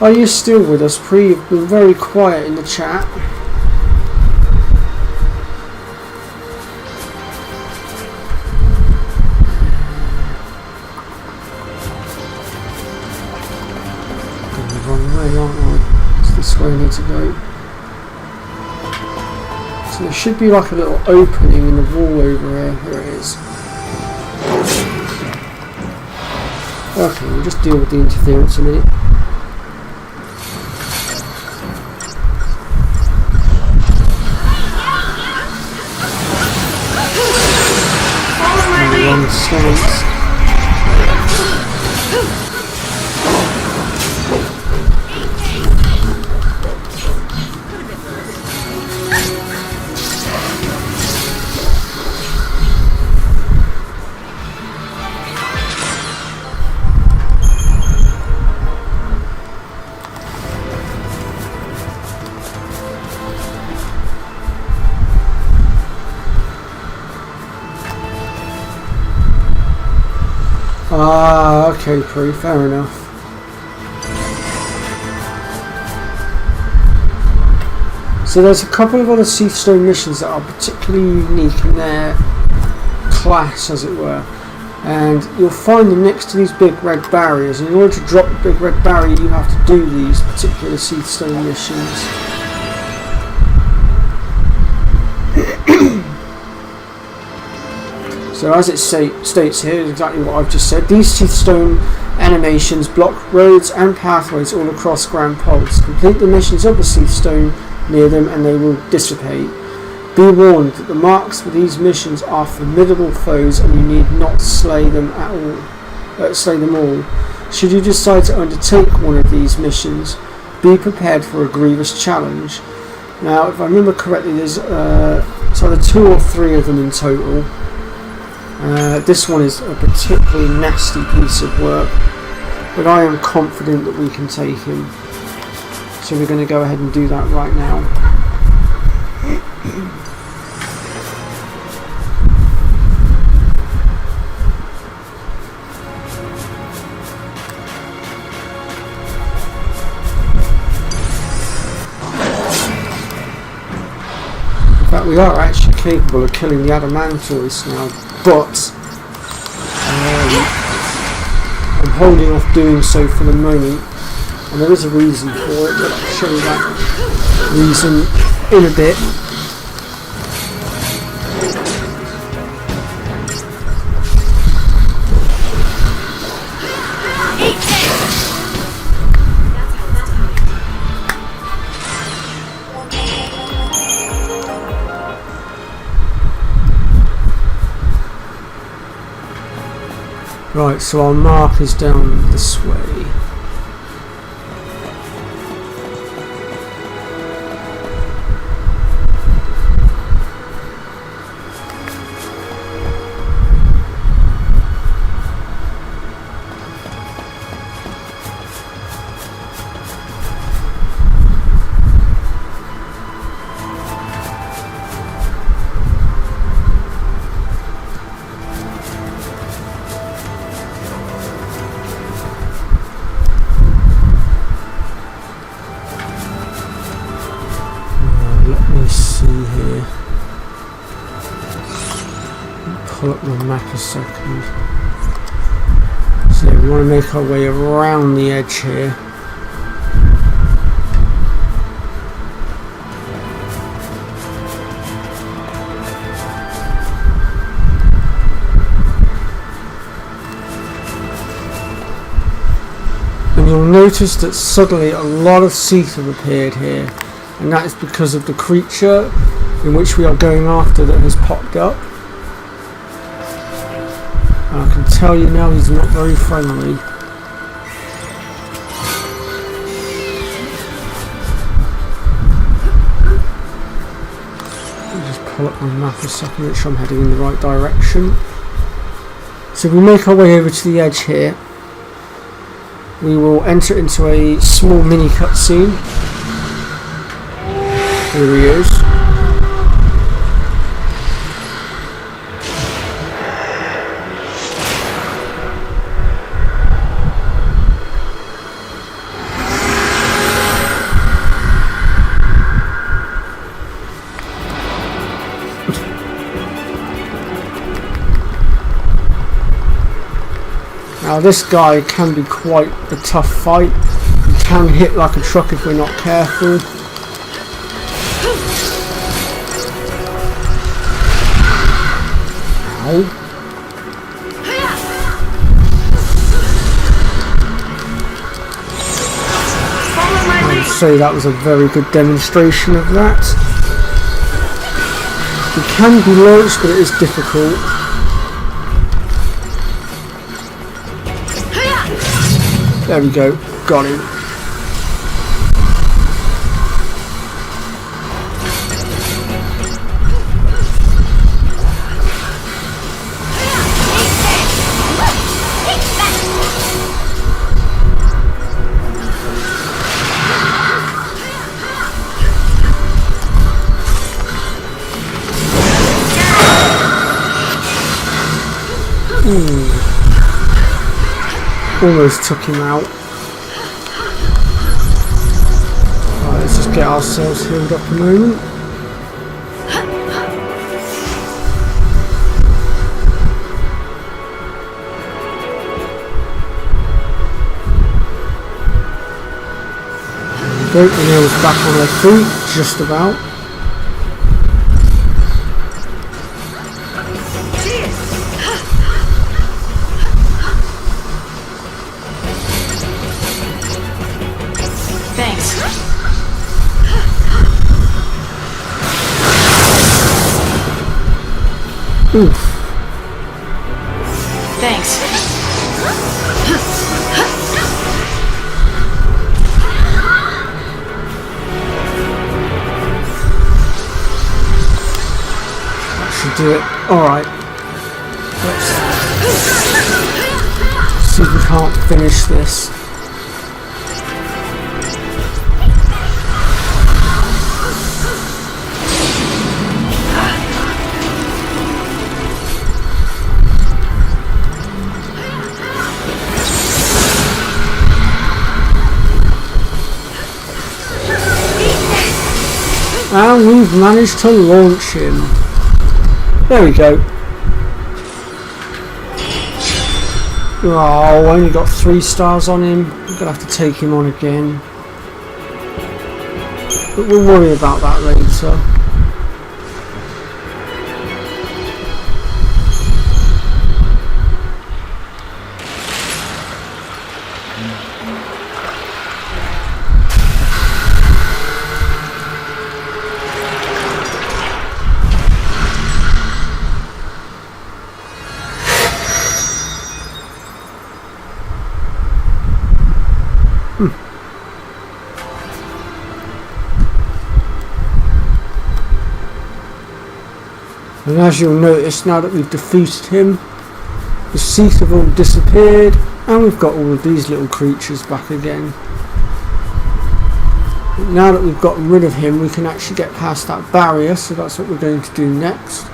Are you still with us, Pre? You've been very quiet in the chat. Going the wrong way, aren't I? It's this way I need to go. So there should be like a little opening in the wall over here. Here it is. Okay, we'll just deal with the interference a minute. And the wrong stance. Ah, okay, Prue, fair enough. So there's a couple of other Seathstone missions that are particularly unique in their class, as it were. And you'll find them next to these big red barriers. And in order to drop the big red barrier, you have to do these particular Seathstone missions. So as it states here, exactly what I've just said, these Seathstone animations block roads and pathways all across Grand Pulse. Complete the missions of the Seathstone near them and they will dissipate. Be warned that the marks for these missions are formidable foes and you need not slay them all. Should you decide to undertake one of these missions, be prepared for a grievous challenge. Now, if I remember correctly, there's either 2 or 3 of them in total. This one is a particularly nasty piece of work, but I am confident that we can take him. So we're going to go ahead and do that right now. In fact, we are actually capable of killing the Adamantoise now. But I'm holding off doing so for the moment, and there is a reason for it, but I'll show you that reason in a bit. Right, so our mark is down this way. Pull up the map a second. So we want to make our way around the edge here. And you'll notice that suddenly a lot of Seath have appeared here, and that is because of the creature in which we are going after that has popped up. I can tell you now he's not very friendly. I'll just pull up my map a second, make sure I'm heading in the right direction. So if we make our way over to the edge here, we will enter into a small mini cutscene. Here he is. Now this guy can be quite a tough fight. He can hit like a truck if we're not careful. Ow. I would say that was a very good demonstration of that. It can be launched, but it is difficult. There we go, got him. Almost took him out. Right, let's just get ourselves healed up a moment. There we go, the nail's back on her feet, just about. Oof. Thanks. That should do it. Alright. Let's see if we can't finish this. And we've managed to launch him. There we go. Oh, only got 3 stars on him. I'm going to have to take him on again. But we'll worry about that later. And as you'll notice, now that we've defeated him, the seats have all disappeared and we've got all of these little creatures back again. Now that we've got rid of him, we can actually get past that barrier, so that's what we're going to do next.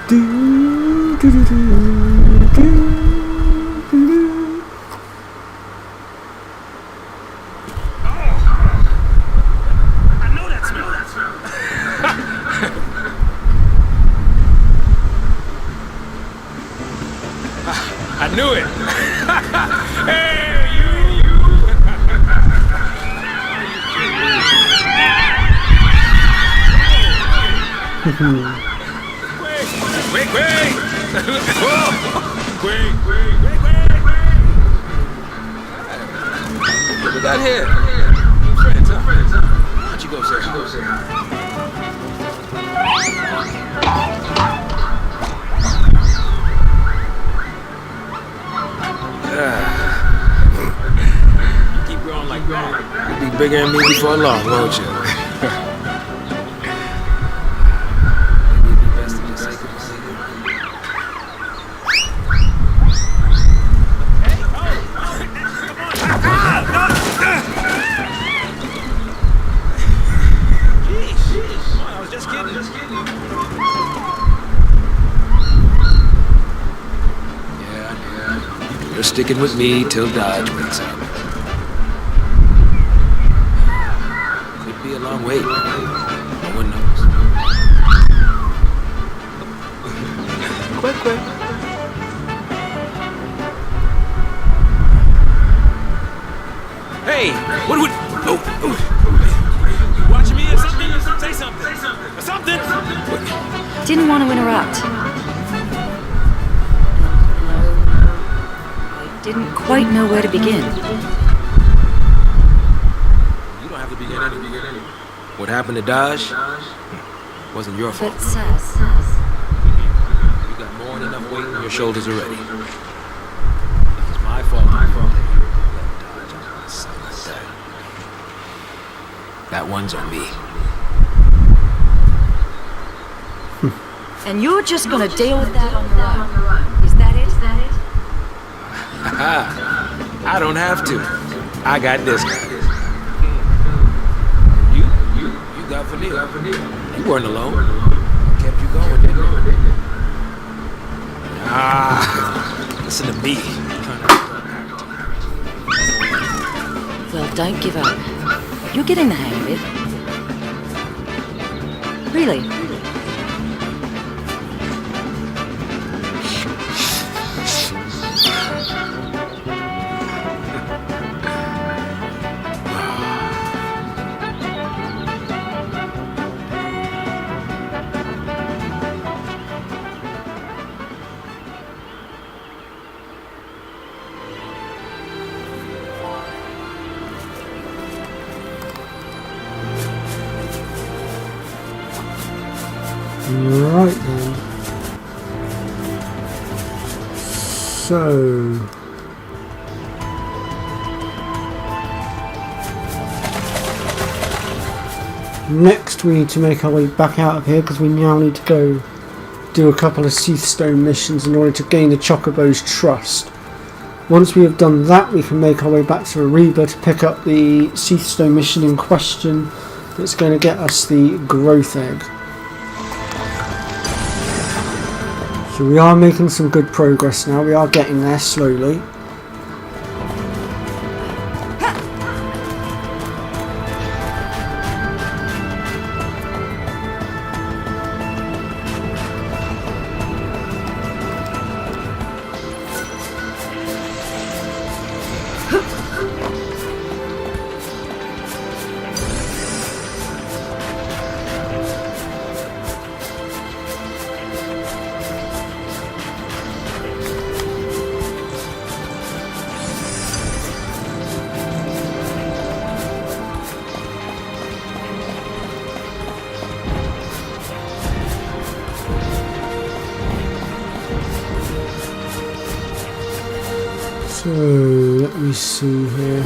Do, do, do, do, do, do, do. I know that smell. I knew it. Hey, you. Wait. Whoa. Wait. What we got here? Friends, huh? Why don't you go say hi? You keep growing like that. You'll be bigger than me before long, won't you? Maybe it'd be best to just say Jeez. I was just kidding. Yeah. You're sticking with me till Dodge wakes up. Could be a long wait. No one knows. Quick. Hey, what would... You watching me or something? Say something. Or something. Didn't want to interrupt. I didn't quite know where to begin. You don't have to begin anything. What happened to Dodge? Wasn't your fault. But Seth, You got more than enough weight on your shoulders already. It's my fault. Let Dodge out of the sun like that. That one's on me. and you're just gonna deal with that on your own. Is that it? I don't have to. I got this guy. You got Vanille. You weren't alone. I kept you going, didn't you? Listen to me. Well, don't give up. You're getting the hang of it. Really. Right then. So next we need to make our way back out of here because we now need to go do a couple of Seathstone missions in order to gain the Chocobos' trust. Once we have done that, we can make our way back to Aruba to pick up the Seathstone mission in question that's going to get us the growth egg. So we are making some good progress now, we are getting there slowly. So let me see here.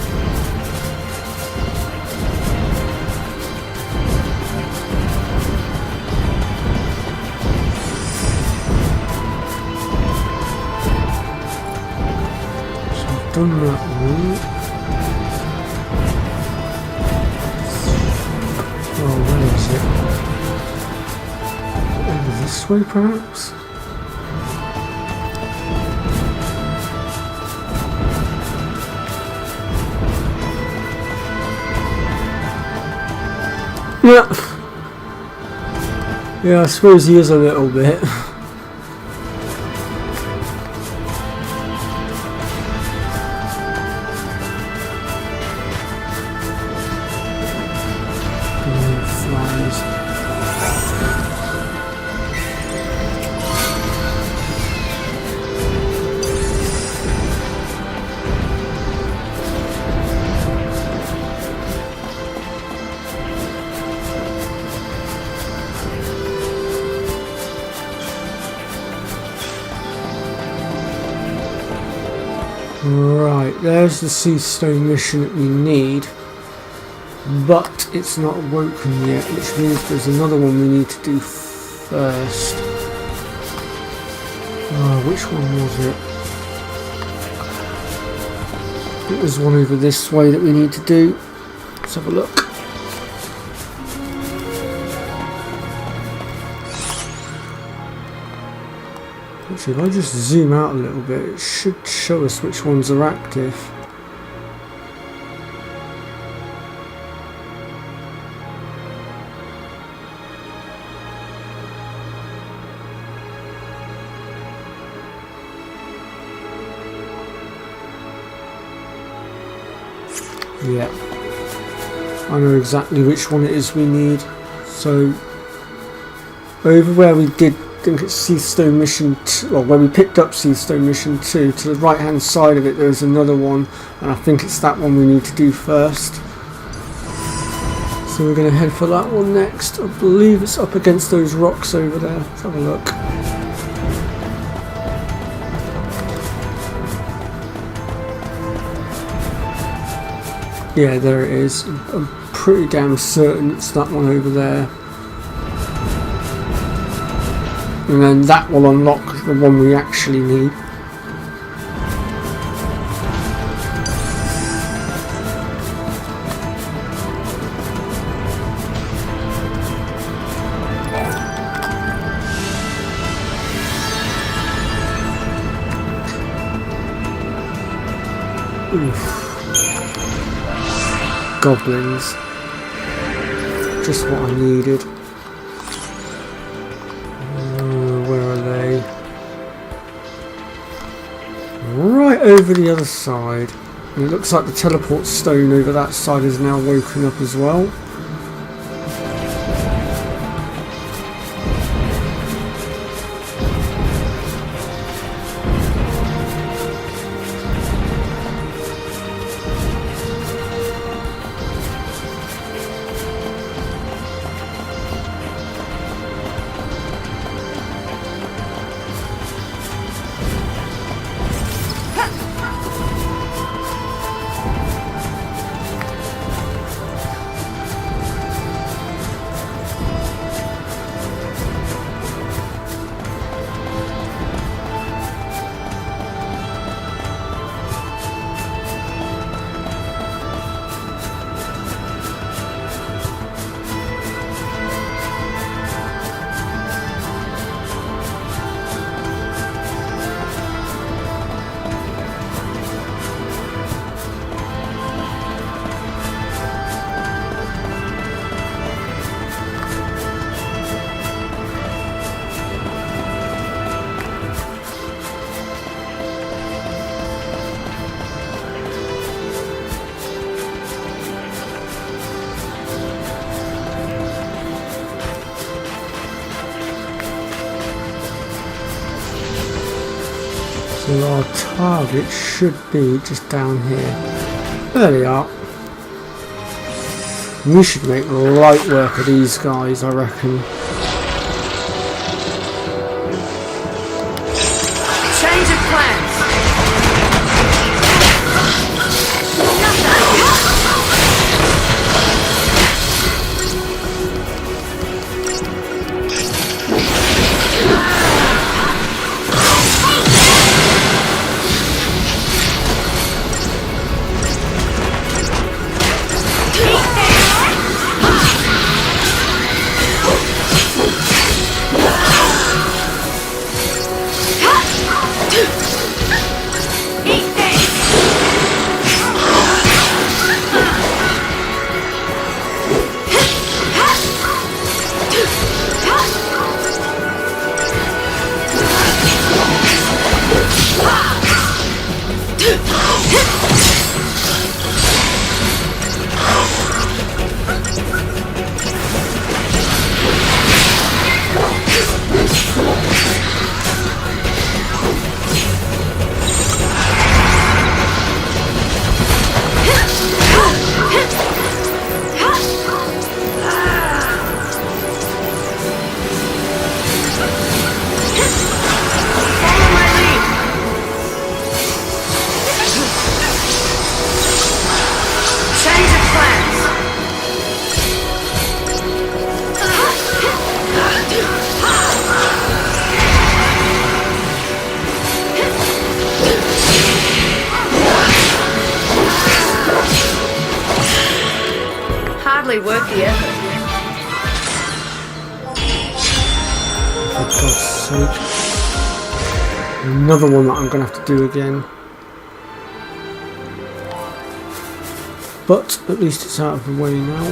So I've done that one. Oh, where is it? Over this way perhaps? Yeah. Yeah, I suppose he is a little bit. Right, there's the sea stone mission that we need, but it's not woken yet, which means there's another one we need to do first. Which one was it? I think there's one over this way that we need to do. Let's have a look. Actually, if I just zoom out a little bit, it should show us which ones are active. Yeah, I know exactly which one it is we need. So, over where we did, I think it's Seastone Mission 2, well, where we picked up Seastone Mission 2, to the right hand side of it there's another one, and I think it's that one we need to do first. So we're going to head for that one next. I believe it's up against those rocks over there. Let's have a look. Yeah, there it is. I'm pretty damn certain it's that one over there. And then that will unlock the one we actually need. Oof. Goblins. Just what I needed. Where are they? Right over the other side. And it looks like the teleport stone over that side is now woken up as well. So our target should be just down here. There they are. We should make light work of these guys, I reckon. Change of plans! sake. Another one that I'm going to have to do again. But at least it's out of the way now.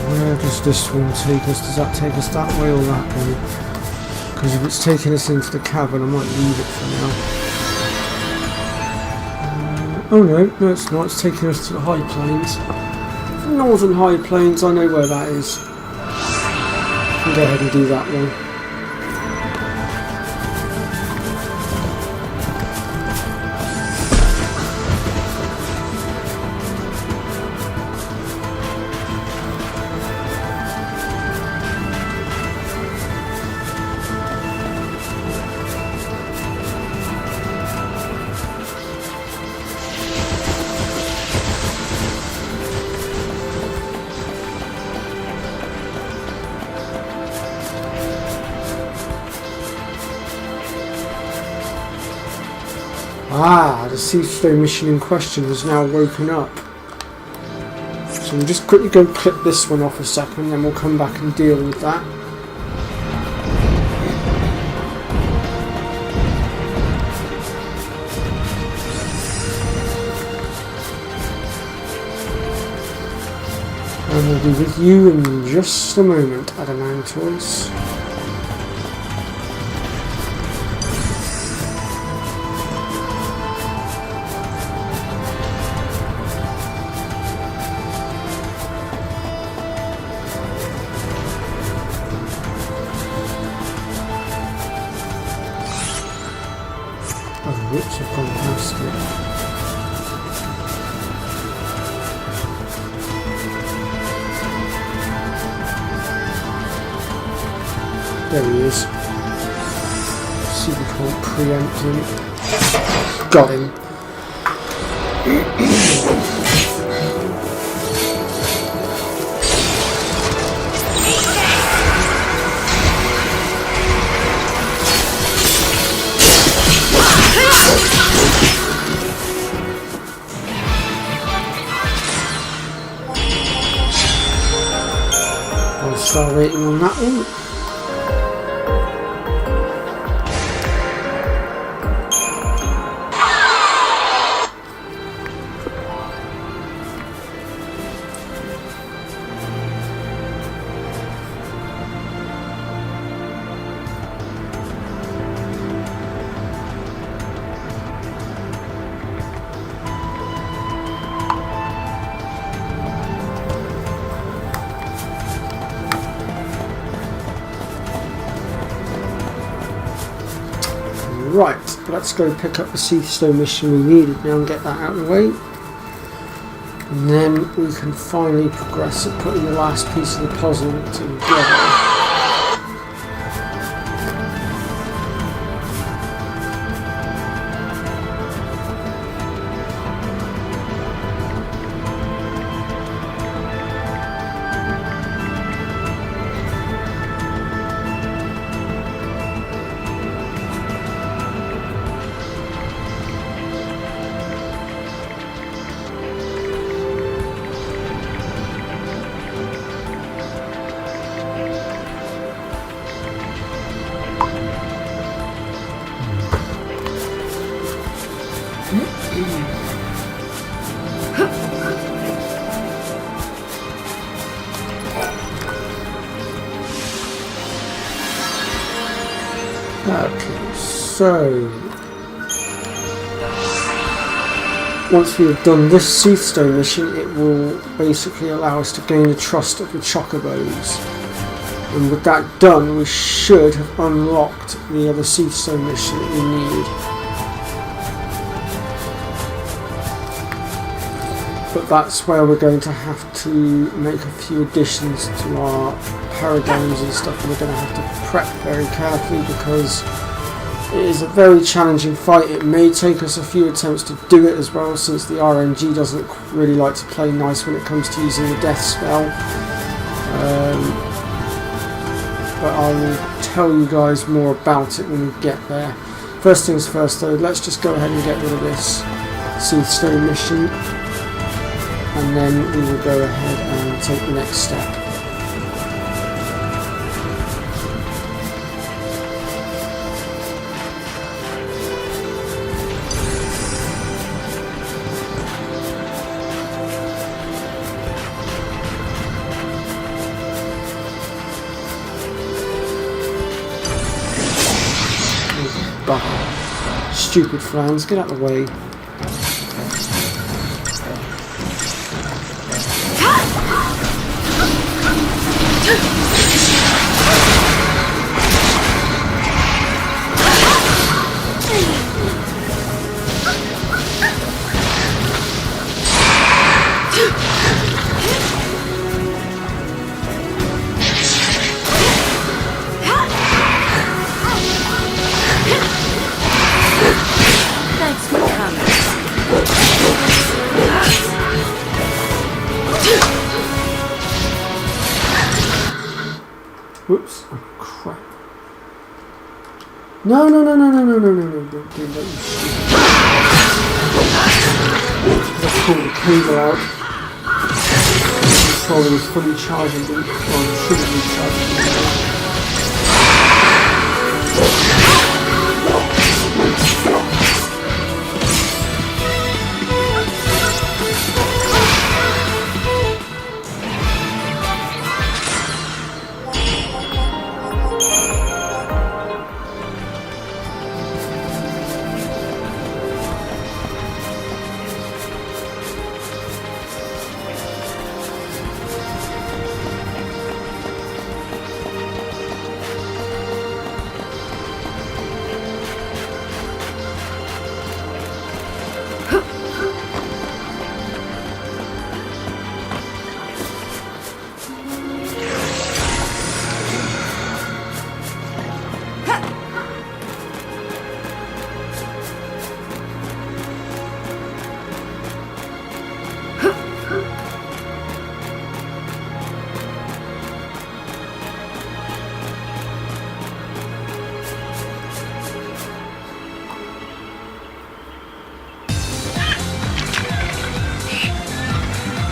Where does this one take us? Does that take us that way or that way? Because if it's taking us into the cavern, I might leave it for now. Oh no, it's not. It's taking us to the high plains. Northern High Plains, I know where that is. I'll go ahead and do that one. Ah, the Seaflow mission in question has now woken up. So we'll just quickly go clip this one off a second, then we'll come back and deal with that. And we'll be with you in just a moment, Adamantoise. Which have gone past it. There he is. See if we can't preempt him. Got him. Star rating on that one. Right, let's go pick up the Seaflow mission we needed now and get that out of the way. And then we can finally progress at putting the last piece of the puzzle together. Okay, so once we have done this Seaflow mission, it will basically allow us to gain the trust of the Chocobos. And with that done, we should have unlocked the other Seaflow mission that we need. But that's where we're going to have to make a few additions to our paradigms and stuff, and we're going to have to prep very carefully because it is a very challenging fight. It may take us a few attempts to do it as well, since the RNG doesn't really like to play nice when it comes to using the death spell. But I will tell you guys more about it when we get there. First things first though, let's just go ahead and get rid of this Seedstone mission, and then we will go ahead and take the next step. Stupid Franz, get out of the way. Whoops. Oh, crap. No, don't do that, you stupid. Let's pull the cable out. The controller is fully charging, or should be charging.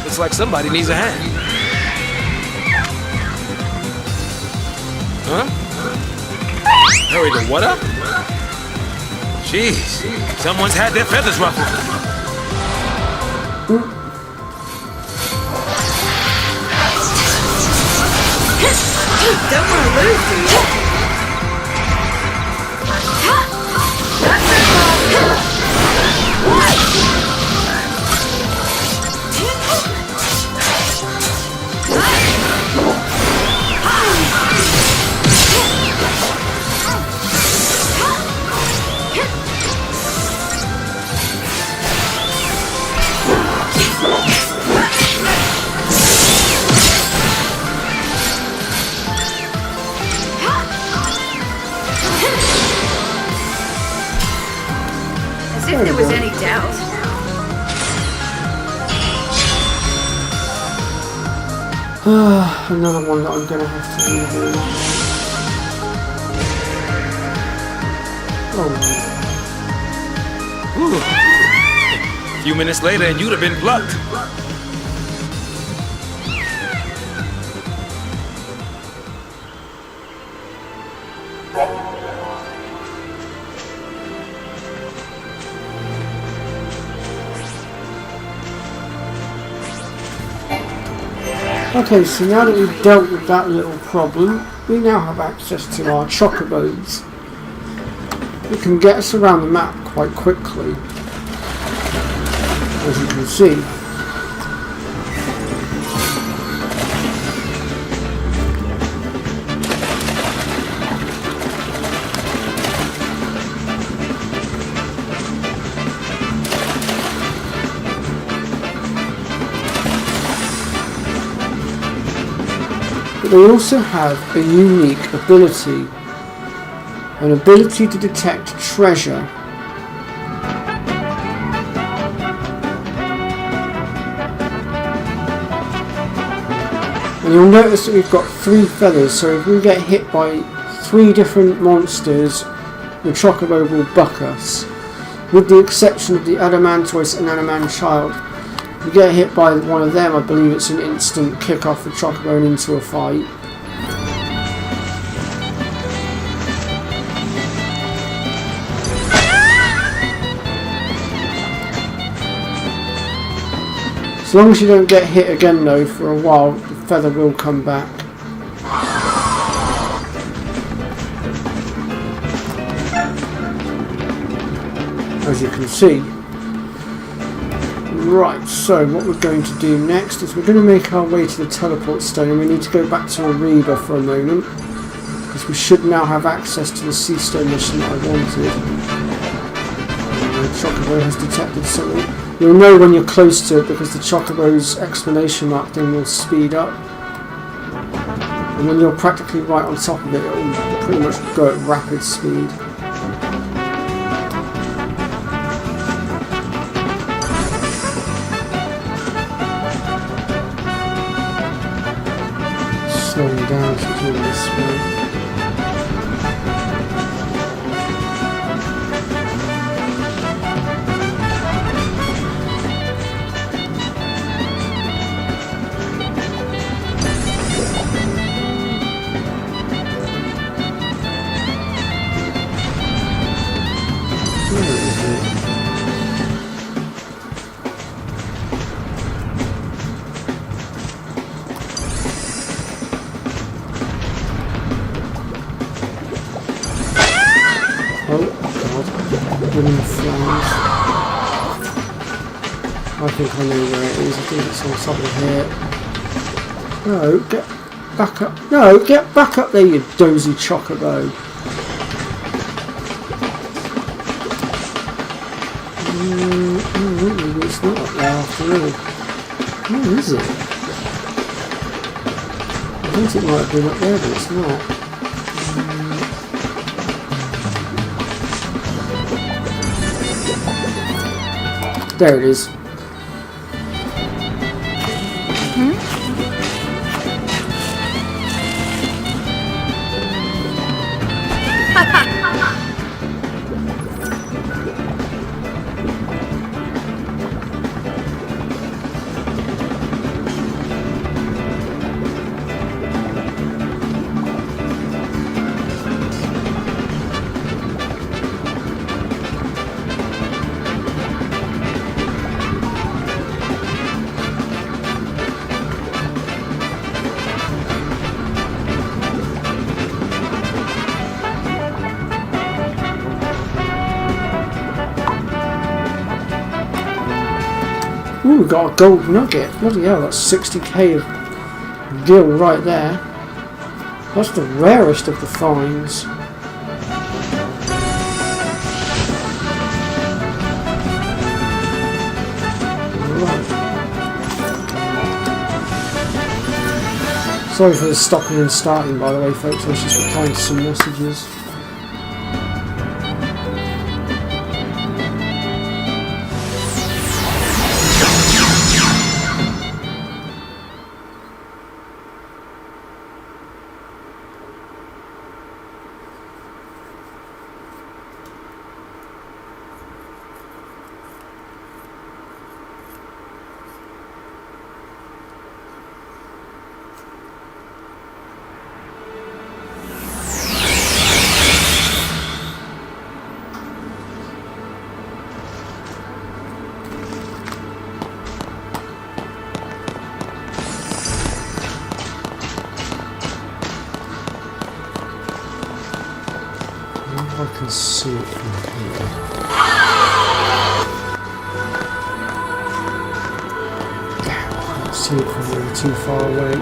Looks like somebody needs a hand. Huh? Hurry the what up? Jeez, someone's had their feathers ruffled. Don't want to lose, do you? As if there was any doubt. Another one that I'm gonna have to redo. Ooh. A few minutes later and you'd have been plucked. Okay, so now that we've dealt with that little problem, we now have access to our Chocobos. It can get us around the map quite quickly, as you can see. But they also have a unique ability. An ability to detect treasure. And you'll notice that we've got 3 feathers, so if we get hit by 3 different monsters the Chocobo will buck us. With the exception of the Adamantoise and Adaman child. If you get hit by one of them, I believe it's an instant kick off the Chocobo and into a fight. As long as you don't get hit again though for a while, the feather will come back. As you can see. Right, so what we're going to do next is we're going to make our way to the teleport stone, and we need to go back to Aruba for a moment, because we should now have access to the sea stone mission that I wanted. The Chocobo has detected something. You'll know when you're close to it because the Chocobo's exclamation mark thing will speed up. And when you're practically right on top of it, it will pretty much go at rapid speed. Slowing down to do this way. I think I know where it is. I think it's on top of here. No, get back up. No, get back up there, you dozy Chocobo. Maybe it's not up there after all. Where is it? I thought it might have been up there, but it's not. There it is. Ooh, we got a gold nugget. Bloody hell, that's 60k of gil right there. That's the rarest of the finds. Right. Sorry for the stopping and starting, by the way, folks. I was just replying to some messages. I can see it from here. Damn, I can't see it from here, too far away.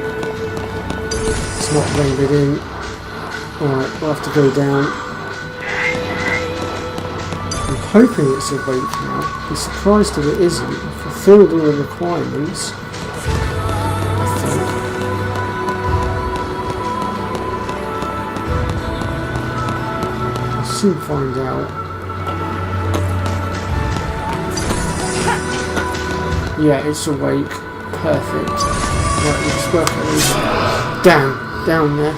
It's not rendered in. Alright, we'll have to go down. I'm hoping it's awake now. I'm surprised that it isn't. I've fulfilled all the requirements. Soon find out. Yeah, it's awake. Perfect. Right, let's work at least down there.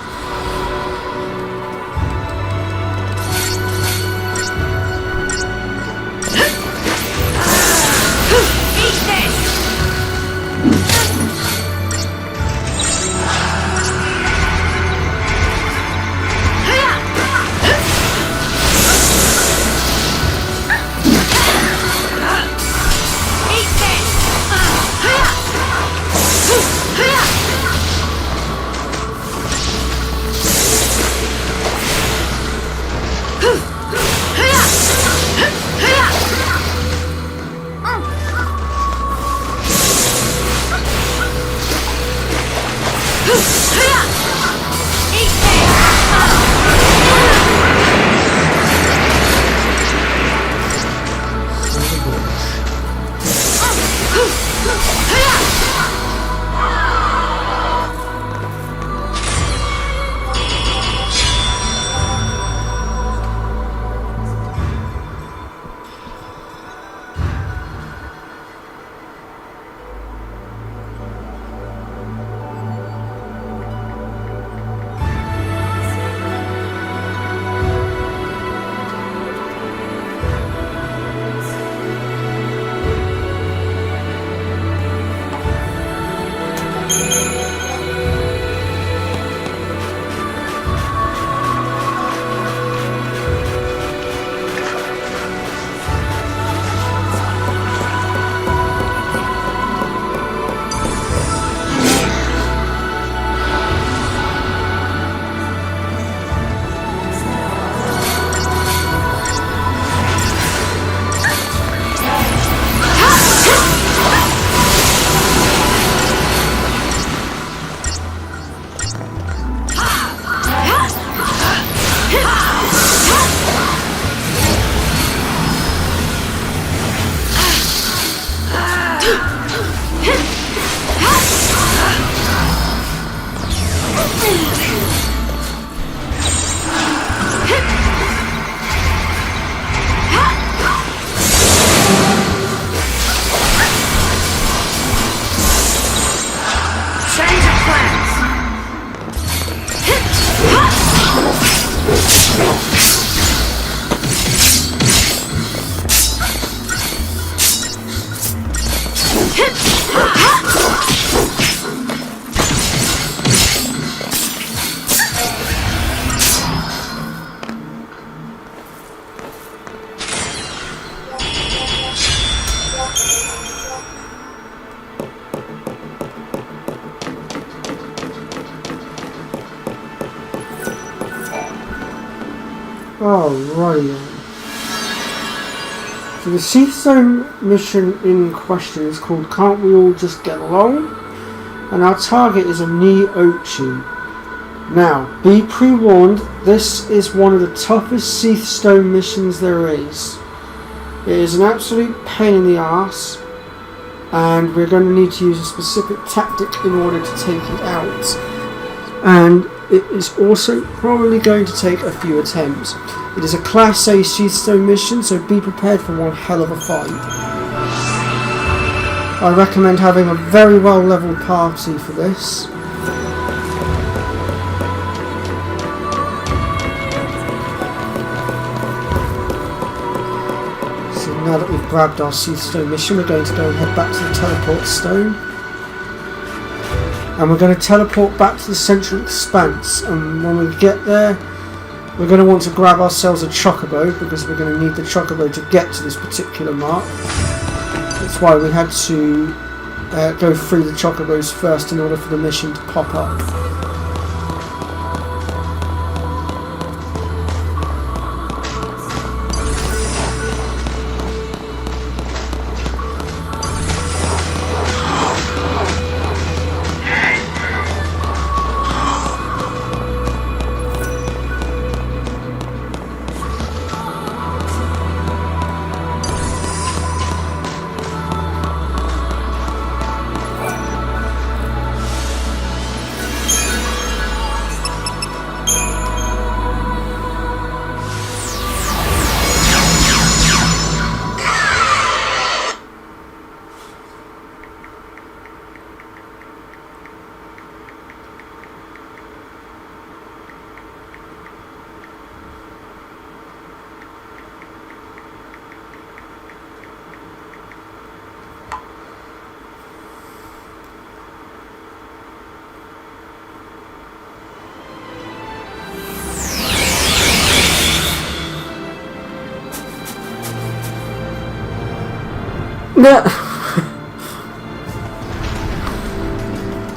Alright then. So the Seastone mission in question is called Can't We All Just Get Along? And our target is a Ni-Ochi. Now, be pre-warned, this is one of the toughest Seastone missions there is. It is an absolute pain in the arse, and we're going to need to use a specific tactic in order to take it out. And it is also probably going to take a few attempts. It is a Class A Seastone mission, so be prepared for one hell of a fight. I recommend having a very well leveled party for this. Now that we've grabbed our Seastone mission, we're going to go and head back to the teleport stone. And we're going to teleport back to the Central Expanse. And when we get there, we're going to want to grab ourselves a Chocobo, because we're going to need the Chocobo to get to this particular mark. That's why we had to go through the Chocobos first in order for the mission to pop up.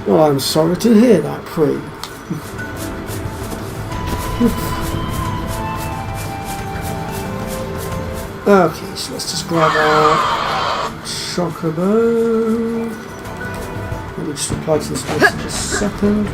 Well, I'm sorry to hear that, Pre. Okay, so let's just grab our Chocobo. Let me just reply to this message a second.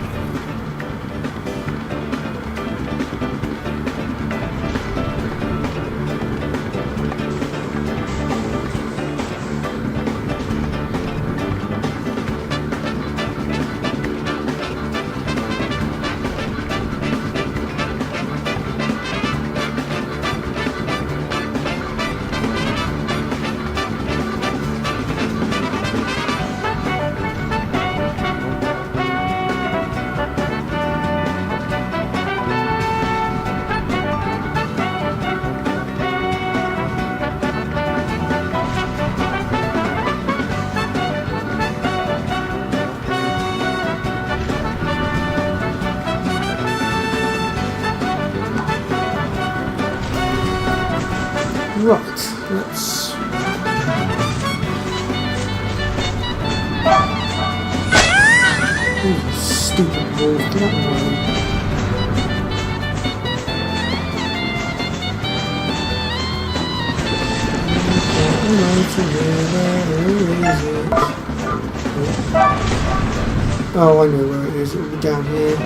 Right, let's... Ooh, stupid wolf, get out of the way. Oh, I know where it is, it'll be down here.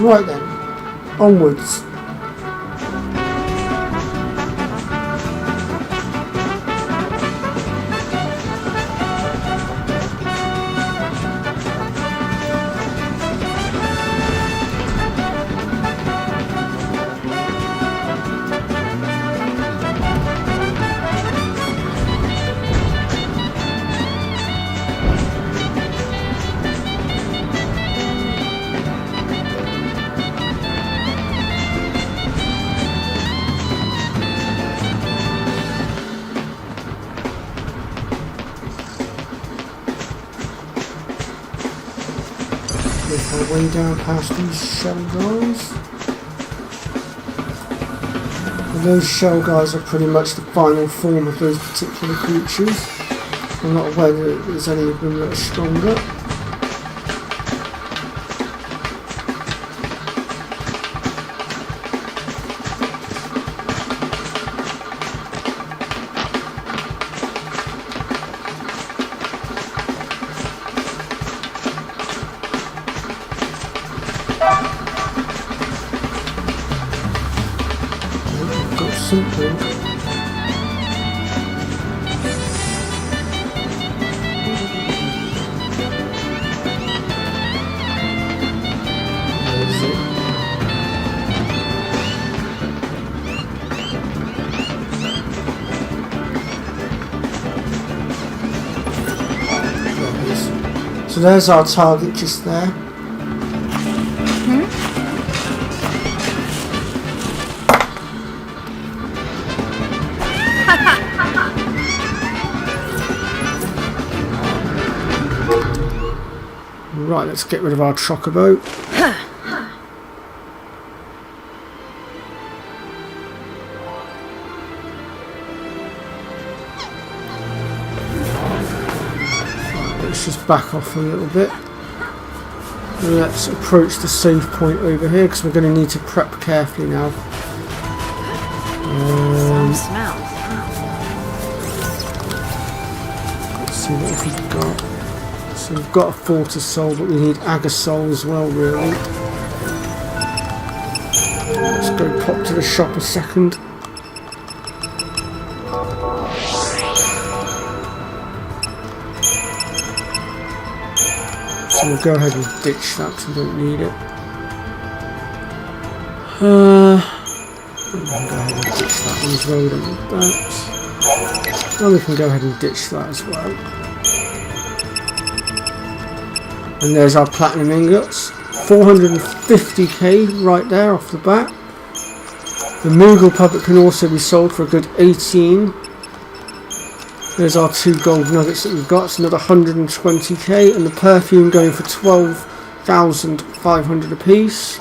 Right then, onwards. our way down past these shell guys. And those shell guys are pretty much the final form of those particular creatures. I'm not aware that there's any of them that are stronger. Something. Where is it? There it is. So there's our target just there. Right, let's get rid of our Chocobo. Right, let's just back off a little bit. Let's approach the save point over here because we're going to need to prep carefully now. Smell. Let's see what we've got. So we've got a Fortis Soul, but we need Agasol as well, really. Let's go pop to the shop a second. So we'll go ahead and ditch that because we don't need it. We can go ahead and ditch that one as well, we don't need that. And we can go ahead and ditch that as well. And there's our platinum ingots, 450k right there off the bat. The Moogle puppet can also be sold for a good 18. There's our 2 gold nuggets that we've got, it's another 120k, and the perfume going for 12,500 apiece.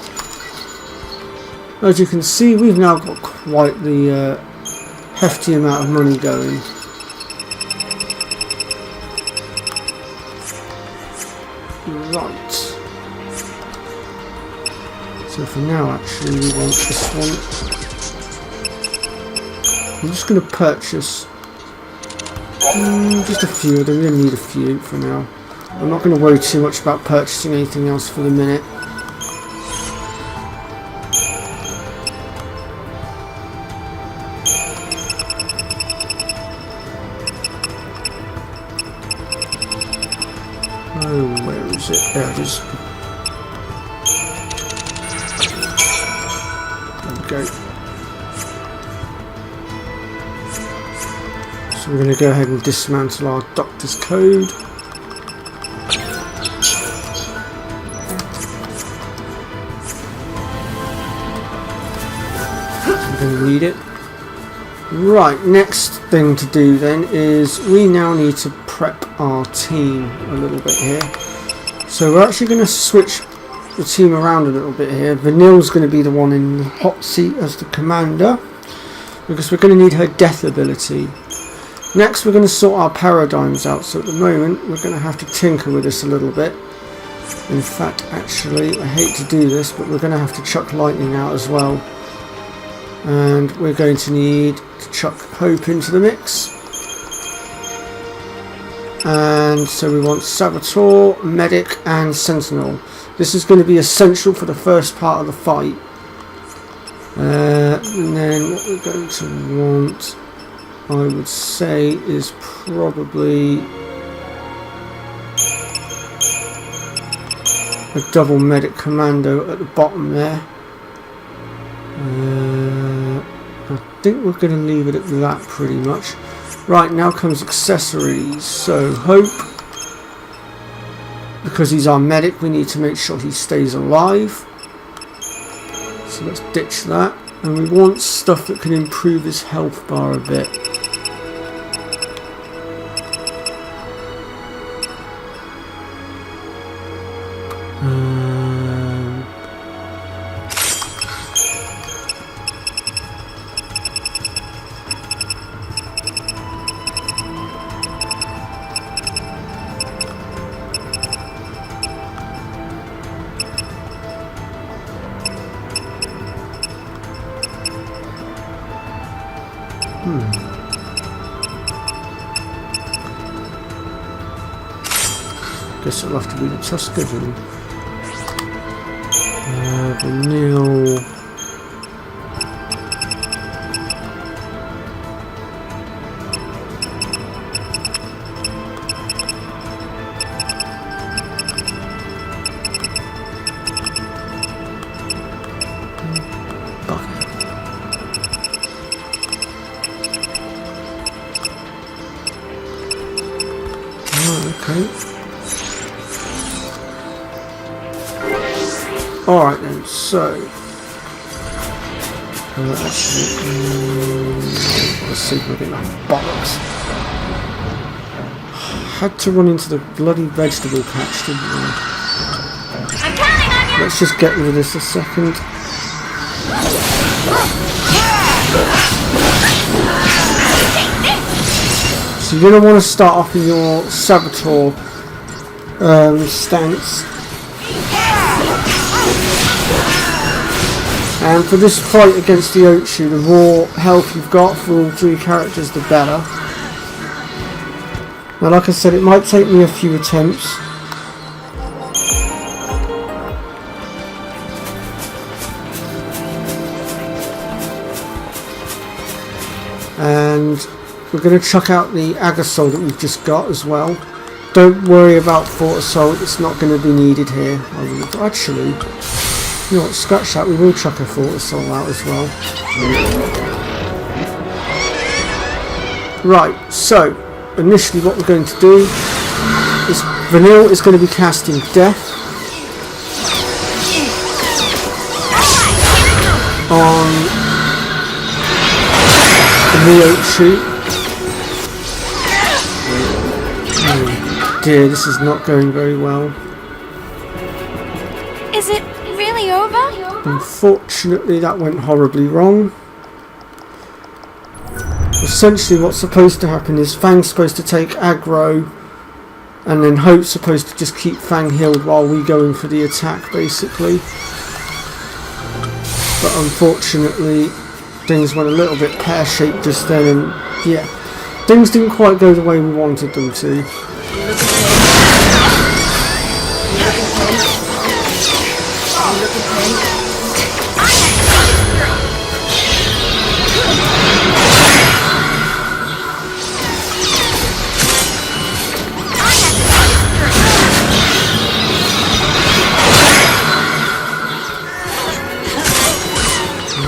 As you can see, we've now got quite the hefty amount of money going. Right. So for now, actually, we want this one. I'm just going to purchase just a few. I don't really need a few for now. I'm not going to worry too much about purchasing anything else for the minute. Oh, where is it? There it is. There we go. So we're going to go ahead and dismantle our Doctor's Code. So we're going to read it. Right, next thing to do then is we now need to prep our team a little bit here. So we're actually going to switch the team around a little bit here. Vanille's going to be the one in the hot seat as the commander, because we're going to need her death ability. Next we're going to sort our paradigms out, so at the moment we're going to have to tinker with this a little bit. In fact, actually, I hate to do this, but we're going to have to chuck lightning out as well. And we're going to need to chuck Hope into the mix. And so we want Saboteur, Medic and Sentinel. This is going to be essential for the first part of the fight. And then what we're going to want, I would say, is probably a double Medic Commando at the bottom there. I think we're going to leave it at that pretty much. Right, now comes accessories. So Hope, because he's our medic, we need to make sure he stays alive. So let's ditch that. And we want stuff that can improve his health bar a bit. Guess it'll have to be the Tuscan. Vanille. Alright then, so let's see if we get that bollocks. Had to run into the bloody vegetable patch, didn't we? I'm counting on you! Let's just get rid of this a second. So you're going to want to start off with your Saboteur stance. And for this fight against the Ochu, the more health you've got for all three characters, the better. Now, like I said, it might take me a few attempts. And we're going to chuck out the Agasol that we've just got as well. Don't worry about Fort Assault, it's not going to be needed here. Actually, you know what, scratch that, we will chuck a Fort Assault out as well. Right, so, initially what we're going to do is Vanille is going to be casting Death on the Ochu. Oh dear, this is not going very well. Is it really over? Unfortunately, that went horribly wrong. Essentially, what's supposed to happen is Fang's supposed to take aggro, and then Hope's supposed to just keep Fang healed while we go in for the attack, basically. But unfortunately, things went a little bit pear-shaped just then, and yeah, things didn't quite go the way we wanted them to.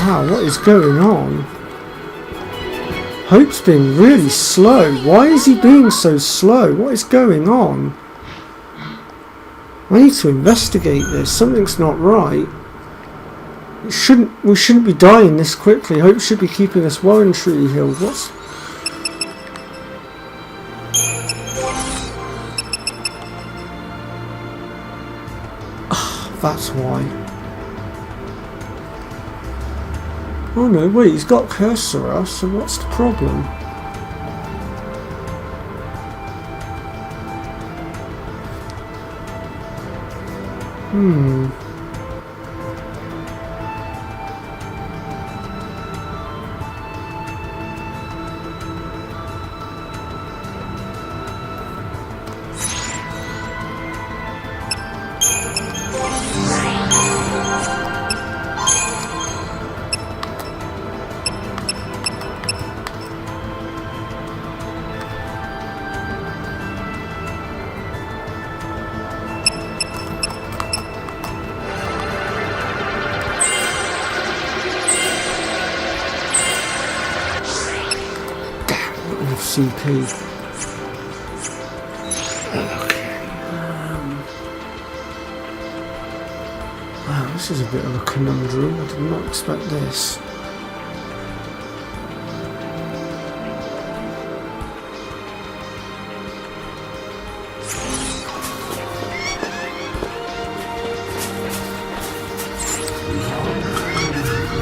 Wow, what is going on? Hope's being really slow. Why is he being so slow? What is going on? I need to investigate this. Something's not right. We shouldn't be dying this quickly. Hope should be keeping us well and truly healed. What's... that's why. Oh no, wait, he's got Cursor, so what's the problem? CP. Okay. Wow, this is a bit of a conundrum. I did not expect this.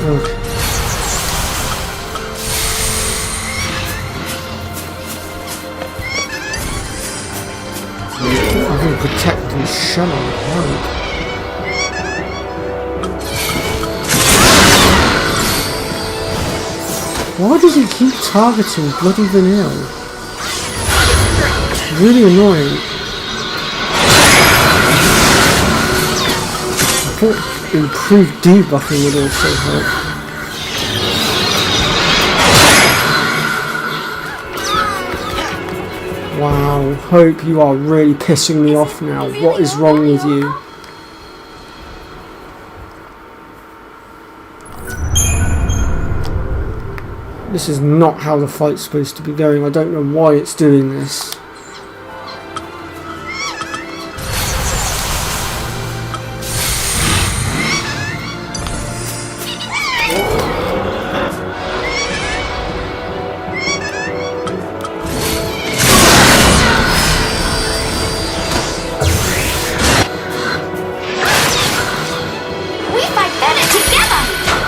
Okay. Protect and shun on Hope. Why does he keep targeting bloody Vanille? It's really annoying. thought improved debuffing would also help. Wow, Hope, you are really pissing me off now. What is wrong with you? This is not how the fight's supposed to be going. I don't know why it's doing this.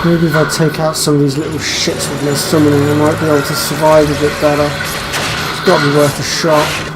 Maybe if I take out some of these little shits with their summoning, I might be able to survive a bit better. It's got to be worth a shot.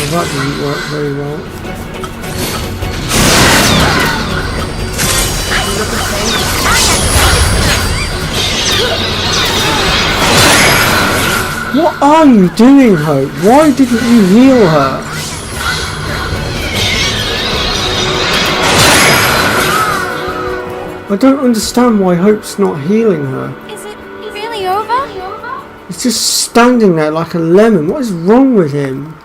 That didn't work very well. What are you doing, Hope? Why didn't you heal her? I don't understand why Hope's not healing her. Is it really over? He's just standing there like a lemon. What is wrong with him?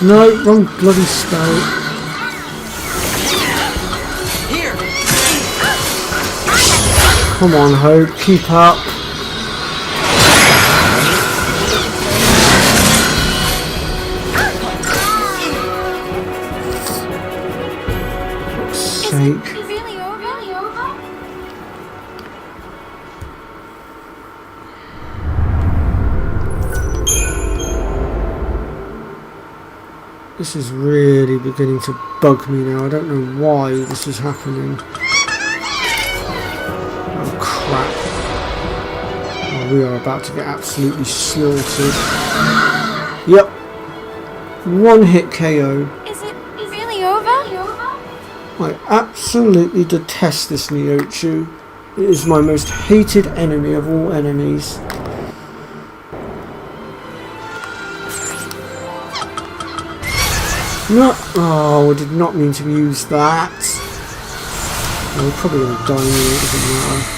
No, wrong bloody spell. Here. Come on, Hope, keep up. For fuck's sake. This is really beginning to bug me now. I don't know why this is happening. Oh crap. Oh, we are about to get absolutely slaughtered. Yep. One hit KO. Is it really over? I absolutely detest this Niochu. It is my most hated enemy of all enemies. No, oh, I did not mean to use that. Oh, we're probably going to die anyway, it doesn't matter.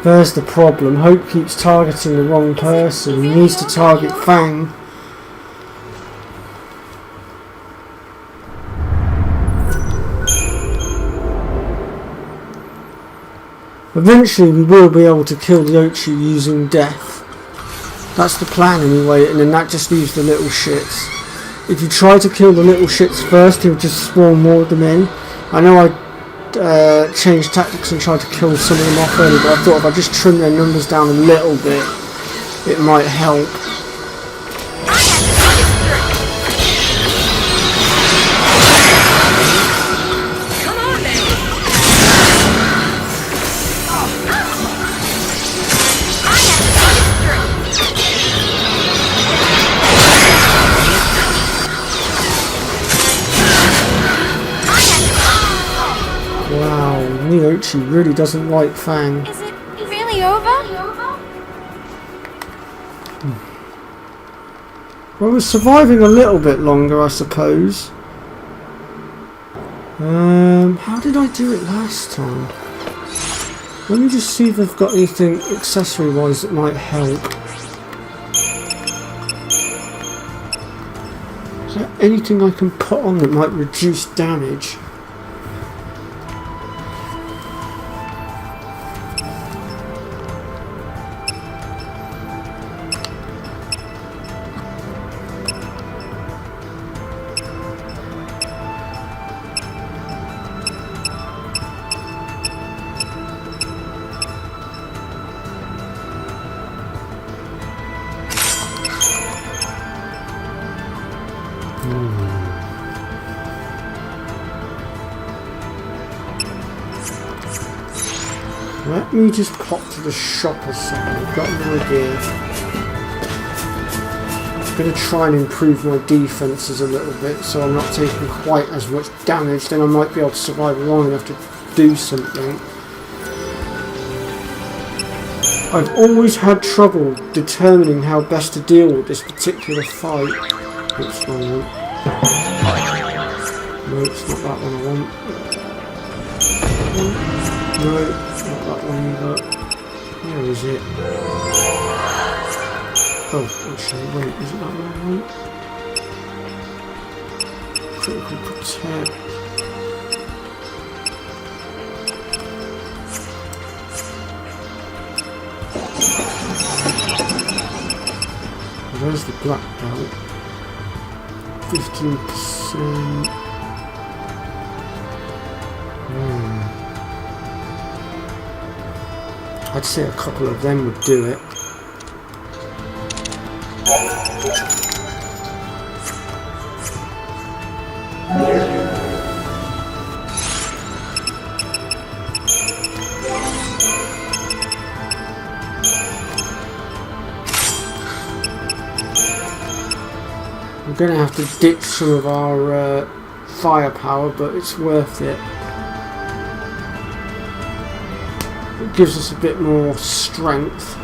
There's the problem. Hope keeps targeting the wrong person. He needs to target Fang. Eventually we will be able to kill the Ochu using death. That's the plan anyway, and then that just leaves the little shits. If you try to kill the little shits first, he'll just spawn more of them in. I know I changed tactics and tried to kill some of them off early, but I thought if I just trim their numbers down a little bit, it might help. She really doesn't like Fang. Is it really over? Well, we're surviving a little bit longer, I suppose. How did I do it last time? Let me just see if they've got anything accessory-wise that might help. Is there anything I can put on that might reduce damage? Let me just pop to the shop a second. I've got an idea. I'm going to try and improve my defences a little bit so I'm not taking quite as much damage. Then I might be able to survive long enough to do something. I've always had trouble determining how best to deal with this particular fight. Oops, wrong one. No, it's not that one I want. No. Not that one either. Where is it? Oh, actually, wait, is it that one I want? Critical protect. There's the black belt. 15%. I'd say a couple of them would do it. We're going to have to ditch some of our firepower, but it's worth it. It gives us a bit more strength.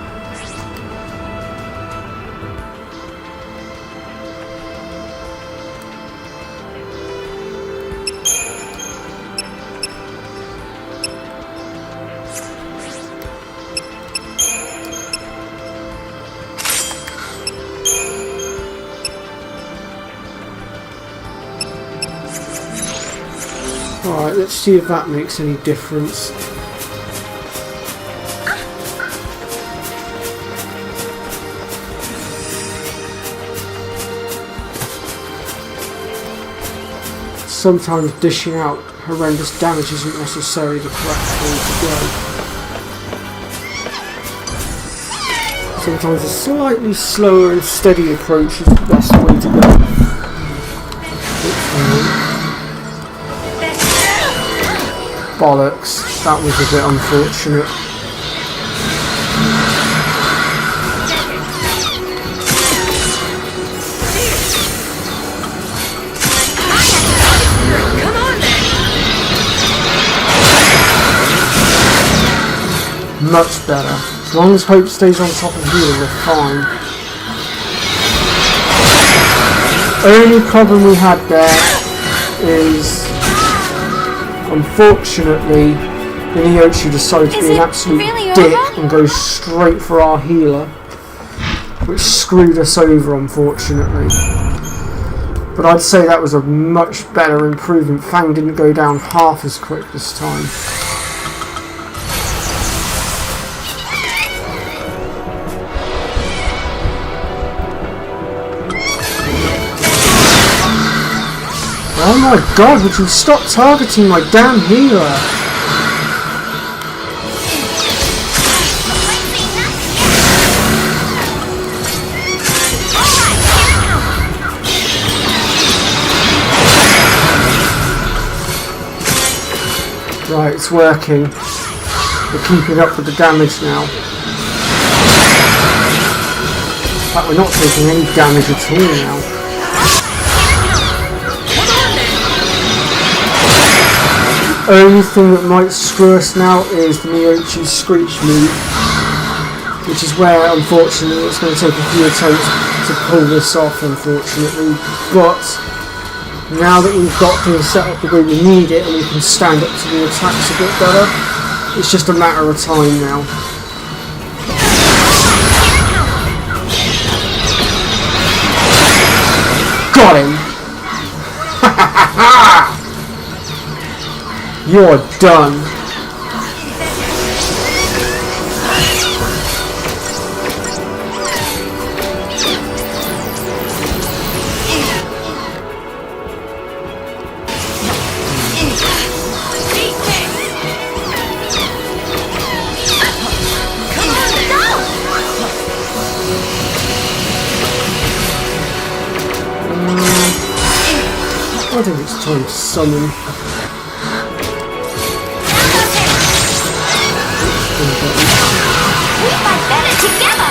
Alright, let's see if that makes any difference. Sometimes dishing out horrendous damage isn't necessarily the correct way to go. Sometimes a slightly slower and steady approach is the best way to go. Bollocks, that was a bit unfortunate. Much better. As long as Hope stays on top of healing, we're fine. Only problem we had there is, unfortunately, Inochi decided to be an absolute dick and go straight for our healer, which screwed us over, unfortunately. But I'd say that was a much better improvement. Fang didn't go down half as quick this time. my god, would you stop targeting my damn healer? Right, it's working. We're keeping up with the damage now. In fact, we're not taking any damage at all now. The only thing that might screw us now is the Miyochi's Screech move, which is where, unfortunately, it's going to take a few attempts to pull this off, unfortunately. But now that we've got things set up the way we need it and we can stand up to the attacks a bit better, it's just a matter of time now. Got him! You're done. I think it's time to summon. We fight better together!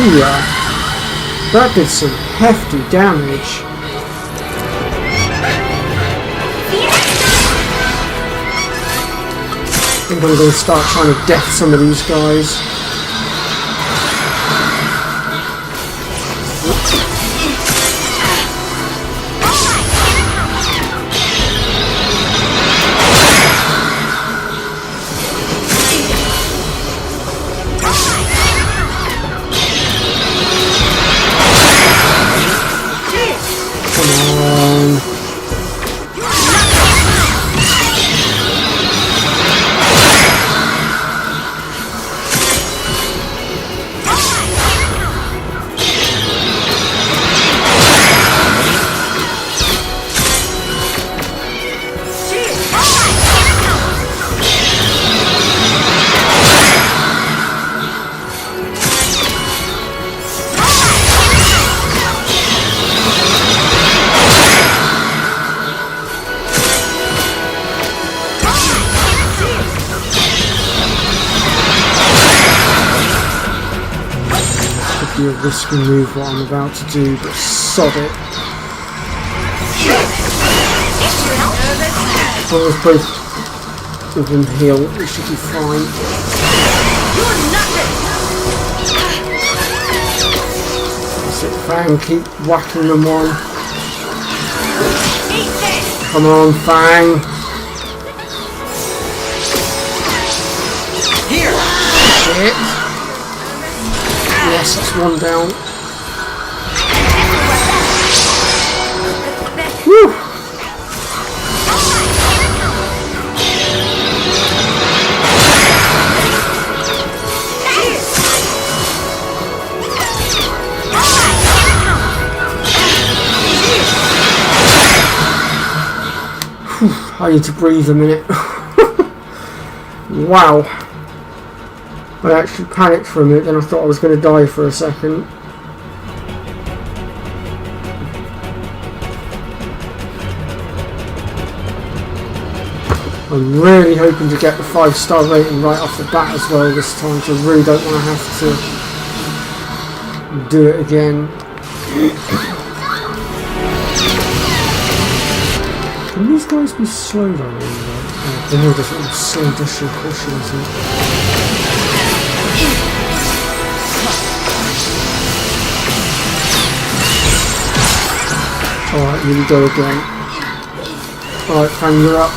Yeah, that did some hefty damage. I think I'm going to start trying to death some of these guys. A risky move what I'm about to do, but sod it. As long as both of them heal, we should be fine. That's it, Fang, keep whacking them on. Come on, Fang. Here. Shit. Yes, that's one down. Woo! Whew, I need to breathe a minute. Wow. I actually panicked for a minute, then I thought I was going to die for a second. I'm really hoping to get the 5-star rating right off the bat as well this time, so I really don't want to have to do it again. Can these guys be slowed on? They know this little slow dishing caution, isn't it? Alright, here we go again. Alright, Fang, you're up.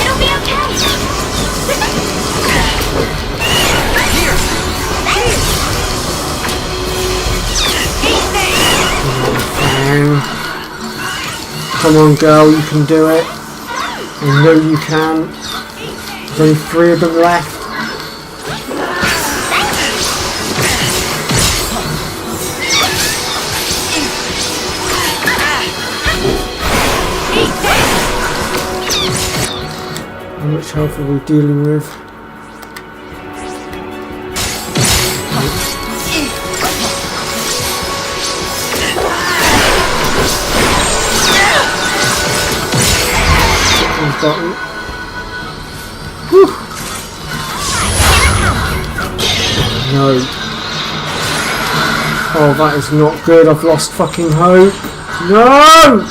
It'll be okay. Fang. Come on, girl, you can do it. I know you can. There's only 3 of them left. How much health are we dealing with? Button. Whew. No. Oh, that is not good. I've lost fucking hope. No!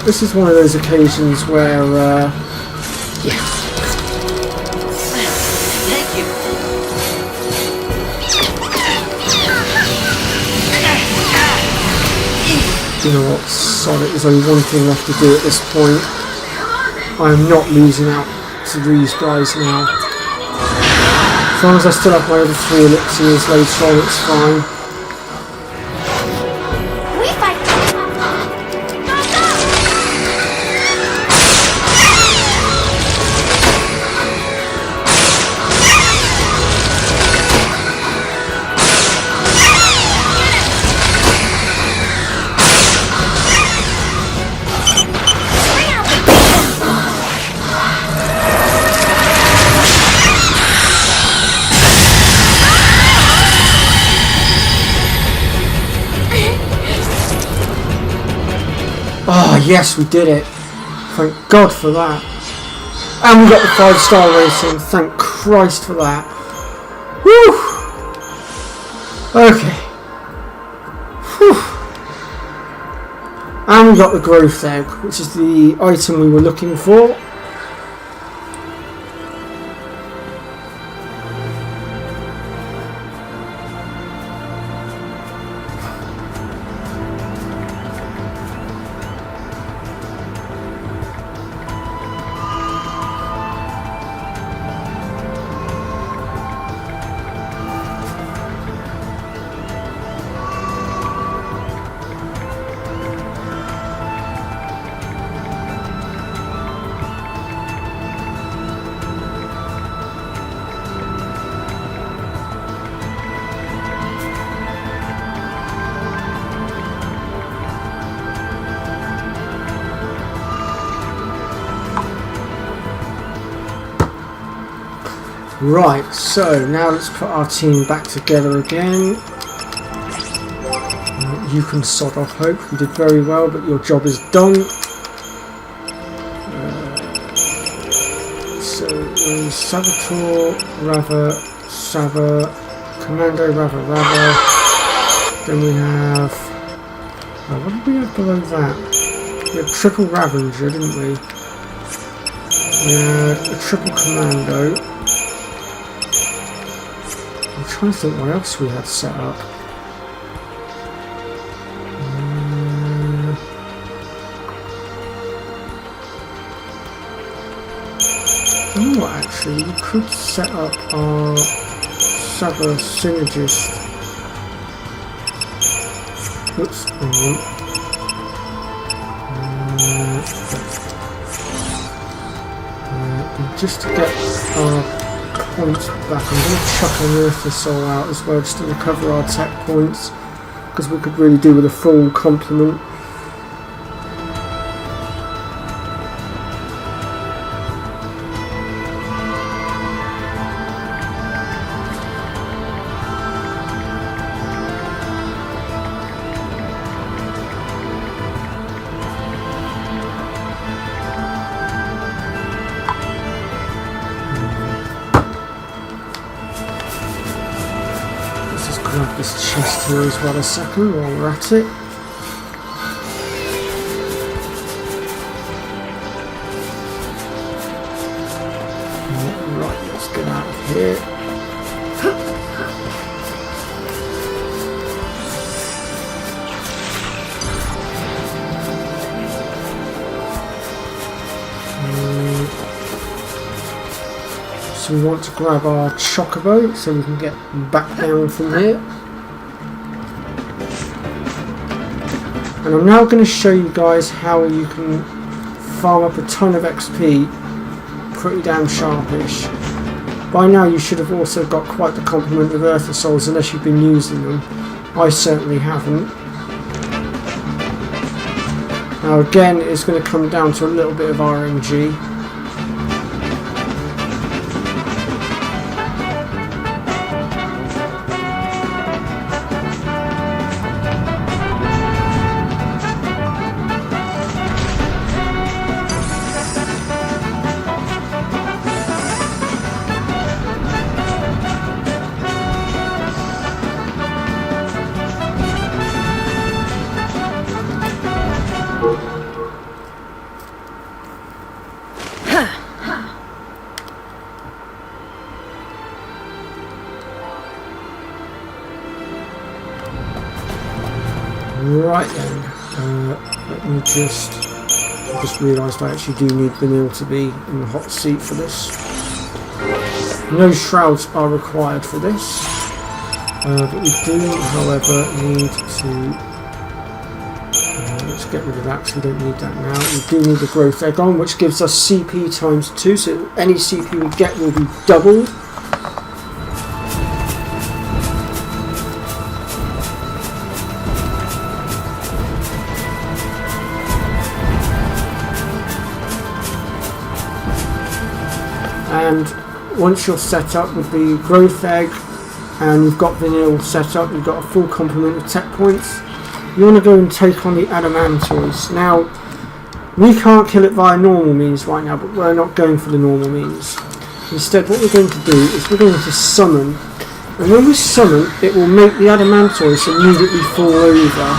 This is one of those occasions where, Thank you. you know what, sod it, there's only one thing left to do at this point. I am not losing out to these guys now. As long as I still have my other 3 elixirs later on, it's fine. We fight. Oh yes, we did it. Thank God for that. And we got the 5-star rating. Thank Christ for that. Whew. Okay. Whew. And we got the growth egg, which is the item we were looking for. Right, so now let's put our team back together again. You can sod off, Hope. You did very well, but your job is done. So, Saboteur, Rava, Sava, Commando, Rava. Then we have... what did we have below that? We had Triple Ravager, didn't we? We had a Triple Commando. I'm trying to think what else we had set up. Oh, actually, we could set up our Saba Synergist. Oops, wrong one. Just to get our points back, I'm going to chuck an Earth Soul out as well, just to recover our tech points, because we could really do with a full complement. Grab this chest here as well a second while we're at it. next we want to grab our Chocobo so we can get back down from here. And I'm now going to show you guys how you can farm up a ton of XP pretty damn sharpish. By now you should have also got quite the complement of Earther Souls unless you've been using them. I certainly haven't. Now again, it's going to come down to a little bit of RNG. Right then, let me I just realised I actually do need Vanille to be in the hot seat for this. No shrouds are required for this, but we do, however, need to, let's get rid of that because we don't need that now. We do need the growth egg on, which gives us CP times 2, so any CP we get will be doubled. And once you're set up with the growth egg and you've got Vanille set up, you've got a full complement of tech points, you want to go and take on the Adamantoids. Now, we can't kill it via normal means right now, but we're not going for the normal means. Instead, what we're going to do is we're going to summon, and when we summon, it will make the Adamantoids immediately fall over.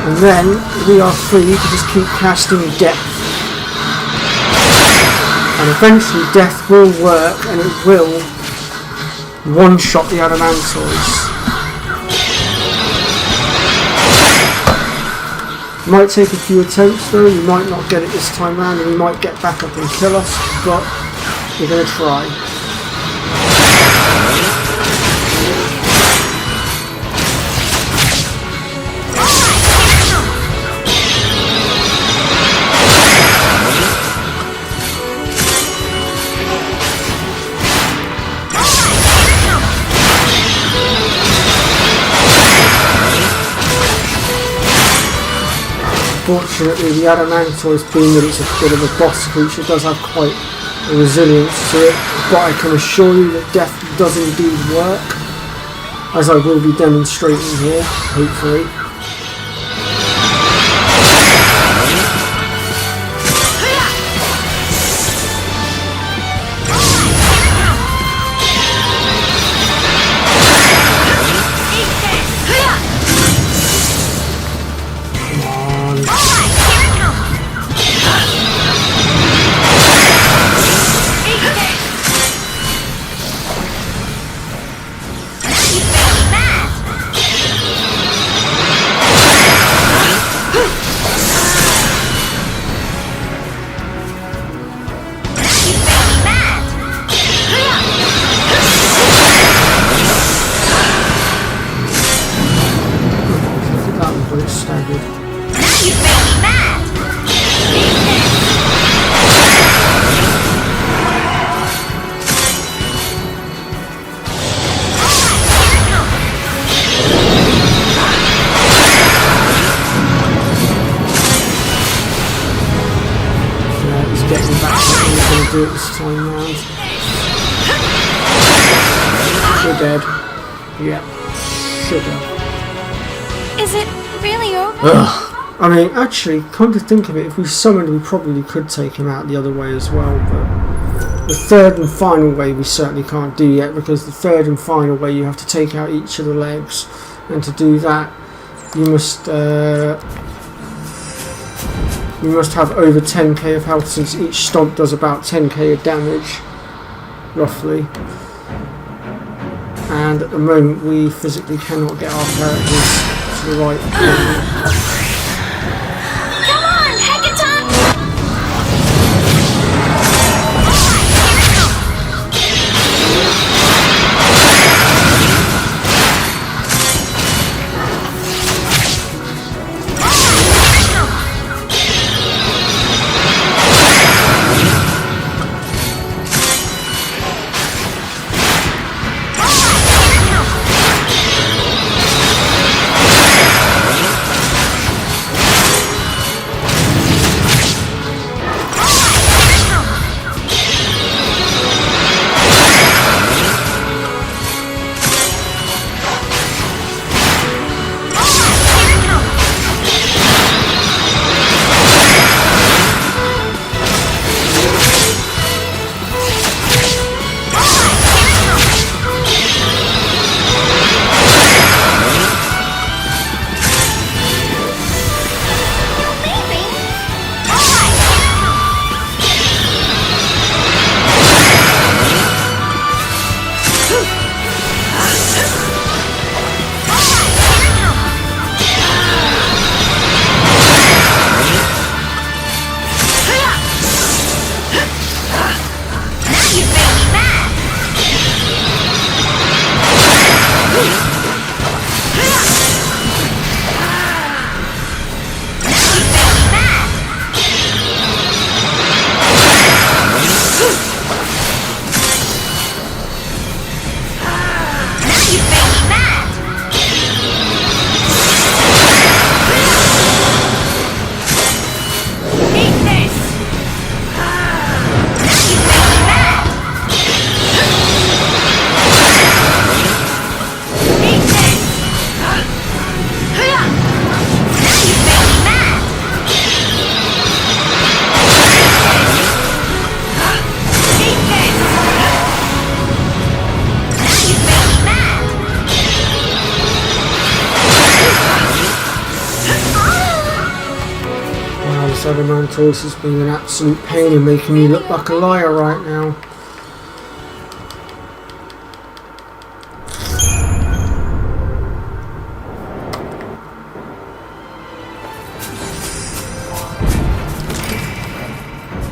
And then we are free to just keep casting depth. And eventually death will work and it will one-shot the Adamantoids. Might take a few attempts though, we might not get it this time round and we might get back up and kill us, but we're going to try. Fortunately, the Adamantoid, being that it's a bit of a boss creature, does have quite a resilience to it, but I can assure you that death does indeed work, as I will be demonstrating here, hopefully. Do it this time round. We're dead. Yeah. Sugar. Is it really over? Ugh. I mean, actually, come to think of it, if we summoned, we probably could take him out the other way as well, but the third and final way we certainly can't do yet, because the third and final way you have to take out each of the legs, and to do that you must have over 10k of health, since each stomp does about 10k of damage, roughly. And at the moment we physically cannot get our characters to the right level. Come on, Hackathon! this Adamantoise has been an absolute pain in making me look like a liar right now.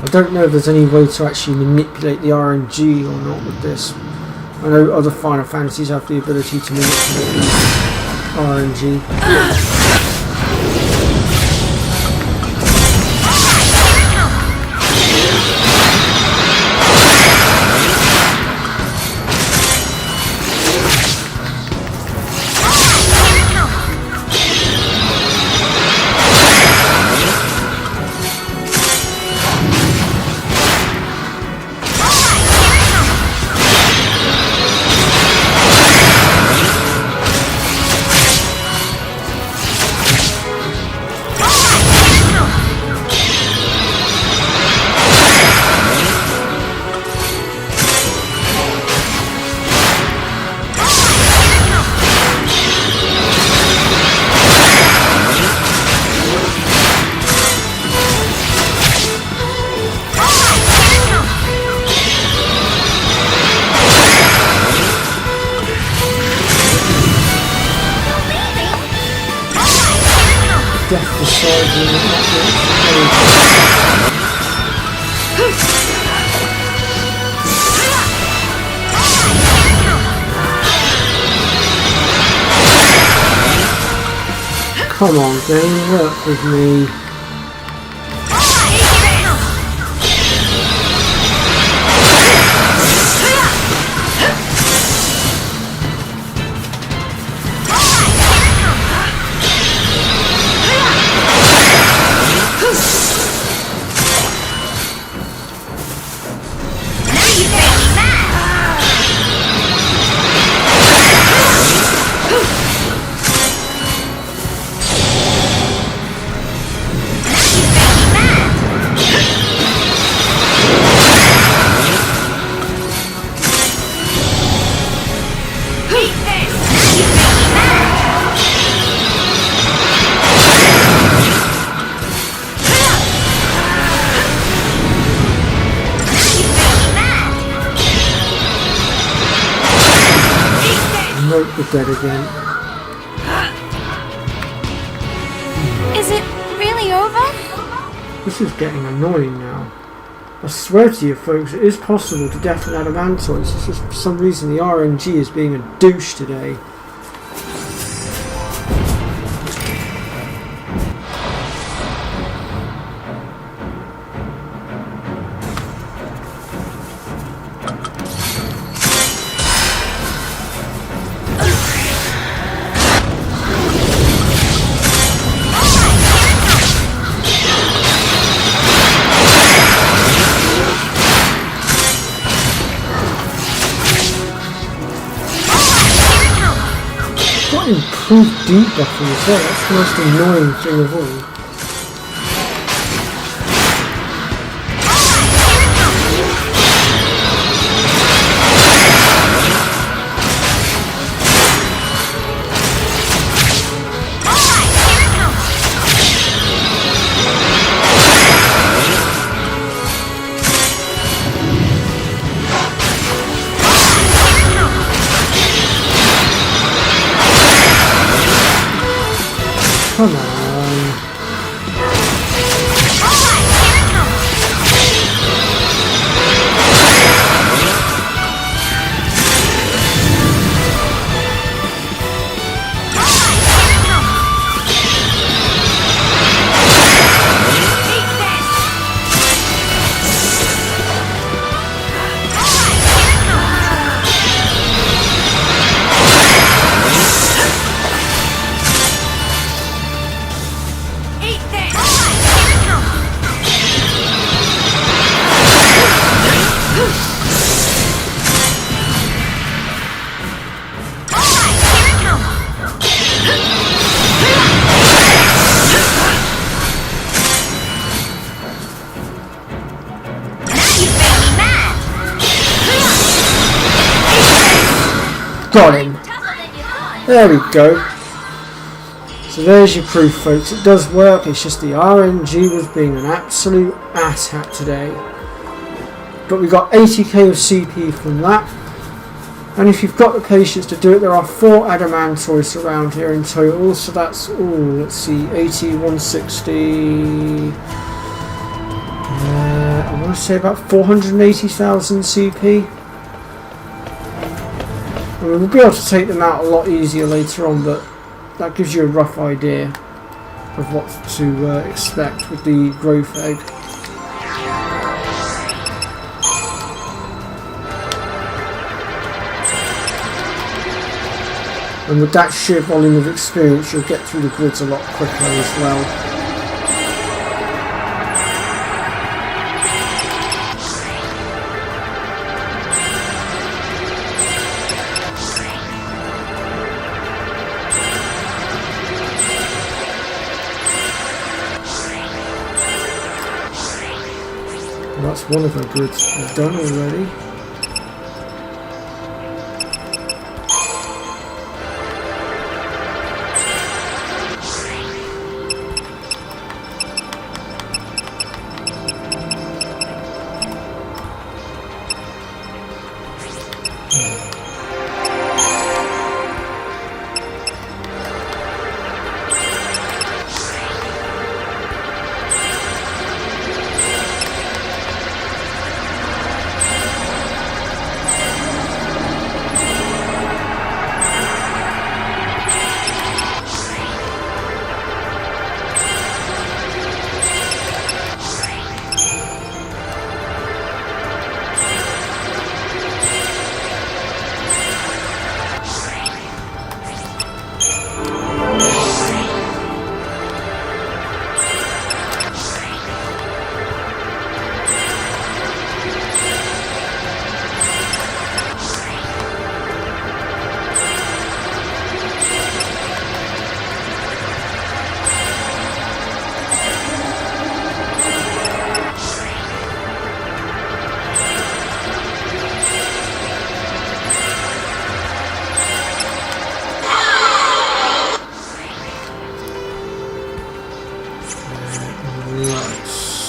I don't know if there's any way to actually manipulate the RNG or not with this. I know other Final Fantasies have the ability to manipulate the RNG. Death decides in Come on, game, work with me. Nope, we're dead again. Is it really over? This is getting annoying now. I swear to you folks, it is possible to deafen Adamantoise. It's just for some reason the RNG is being a douche today. Improved debuffing as well, that's the most annoying thing of all. Come on. Got him. There we go. So there's your proof, folks. It does work. It's just the RNG was being an absolute asshat today. But we got 80k of CP from that. And if you've got the patience to do it, there are 4 adamantoids around here in total. So that's, let's see, 80, 160. I want to say about 480,000 CP. I mean, we'll be able to take them out a lot easier later on, but that gives you a rough idea of what to expect with the growth egg. And with that sheer volume of experience, you'll get through the grids a lot quicker as well. Well, that's one of our grids we've done already.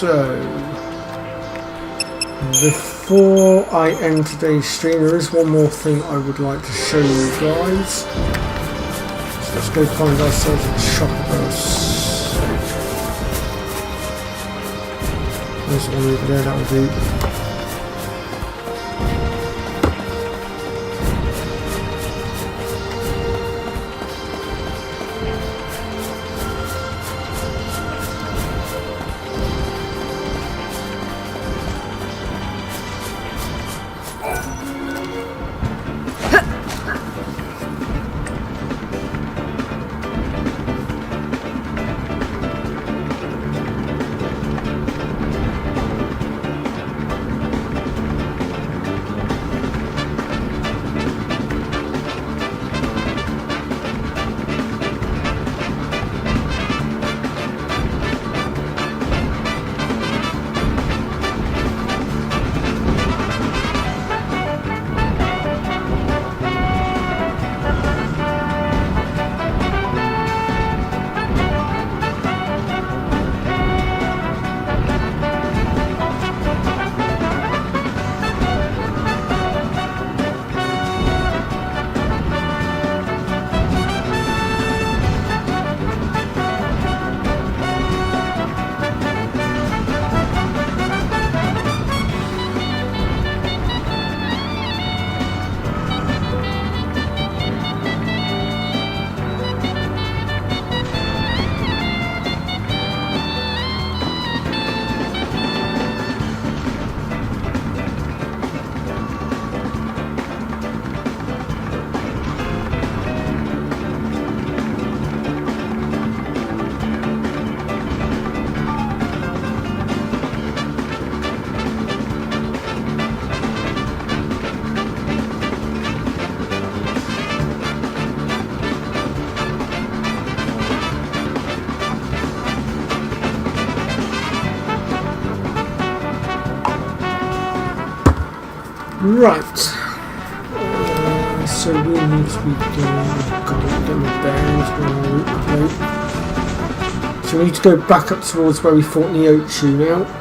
So, before I end today's stream, there is one more thing I would like to show you guys. So let's go find ourselves a Chocobos. There's one over there, that will do. Right. So we need to be getting my bearings, going on route. So we need to go back up towards where we fought Neochu now.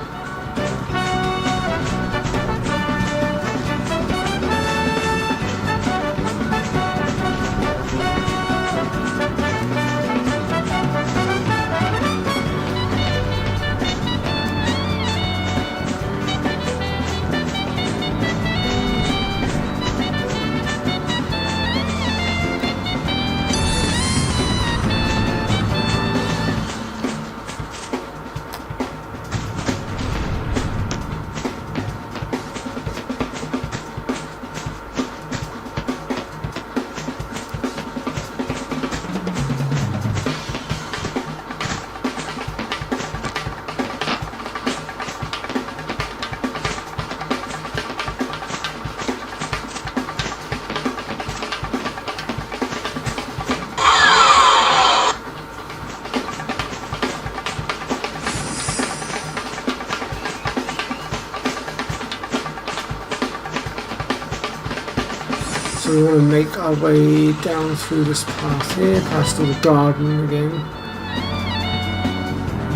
So we want to make our way down through this path here, past all the garden again.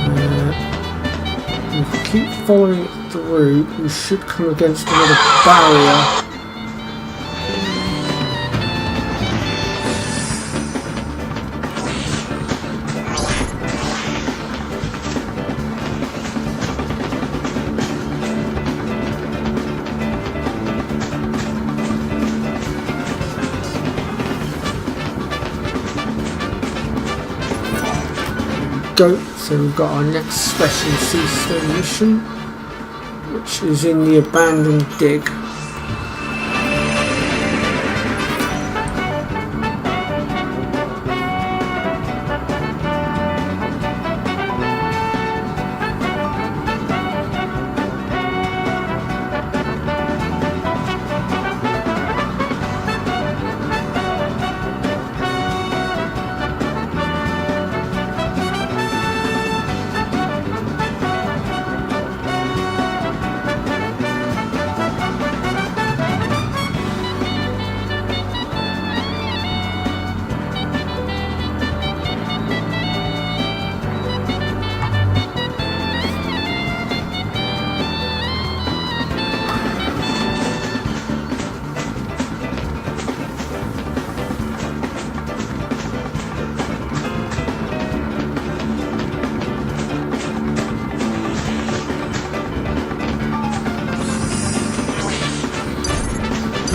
And if we keep following the route, we should come against another barrier. Go. So we've got our next special sea stone mission, which is in the abandoned dig.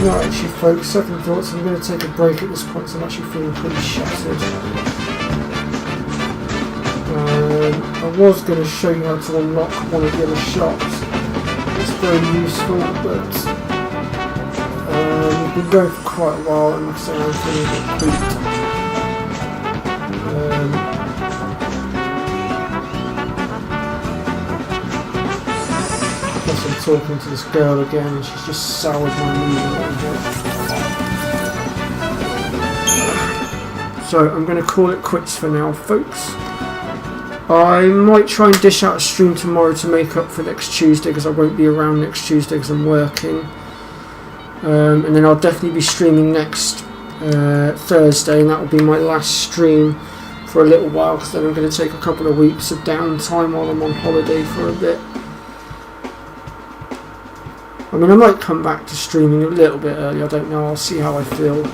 No, actually folks, second thoughts, I'm going to take a break at this point because I'm actually feeling pretty shattered. I was going to show you how to unlock one of the other shops. It's very useful, but we've been going for quite a while and like I say, I'm feeling a bit pooped. I'm talking to this girl again and she's just soured my mood a little bit. So I'm going to call it quits for now, folks. I might try and dish out a stream tomorrow to make up for next Tuesday because I won't be around next Tuesday because I'm working. And then I'll definitely be streaming next Thursday, and that will be my last stream for a little while because then I'm going to take a couple of weeks of downtime while I'm on holiday for a bit. I mean, I might come back to streaming a little bit early, I don't know, I'll see how I feel.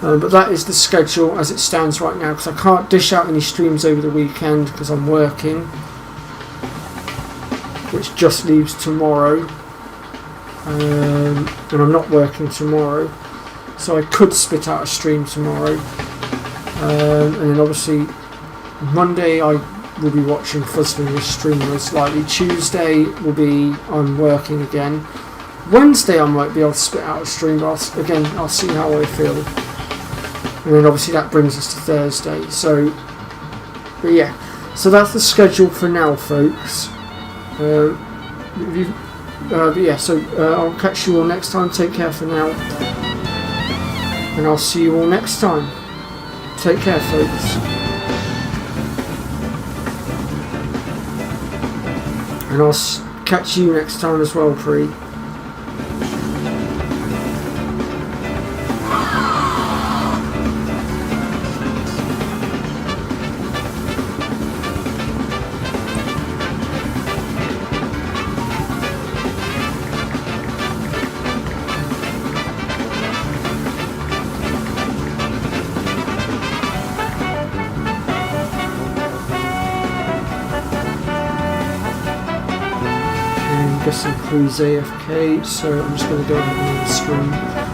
But that is the schedule as it stands right now, because I can't dish out any streams over the weekend because I'm working, which just leaves tomorrow. And I'm not working tomorrow, so I could spit out a stream tomorrow. And then obviously Monday I will be watching Fuzzfinger's stream most likely. Tuesday will be I'm working again. Wednesday I might be able to spit out a stream, but I'll see how I feel. And then obviously that brings us to Thursday. So, but yeah, so that's the schedule for now, folks. But yeah, so I'll catch you all next time. Take care for now, and I'll see you all next time. Take care, folks. And I'll catch you next time as well, Pre. guessing crew's AFK, so I'm just going to go ahead and stream.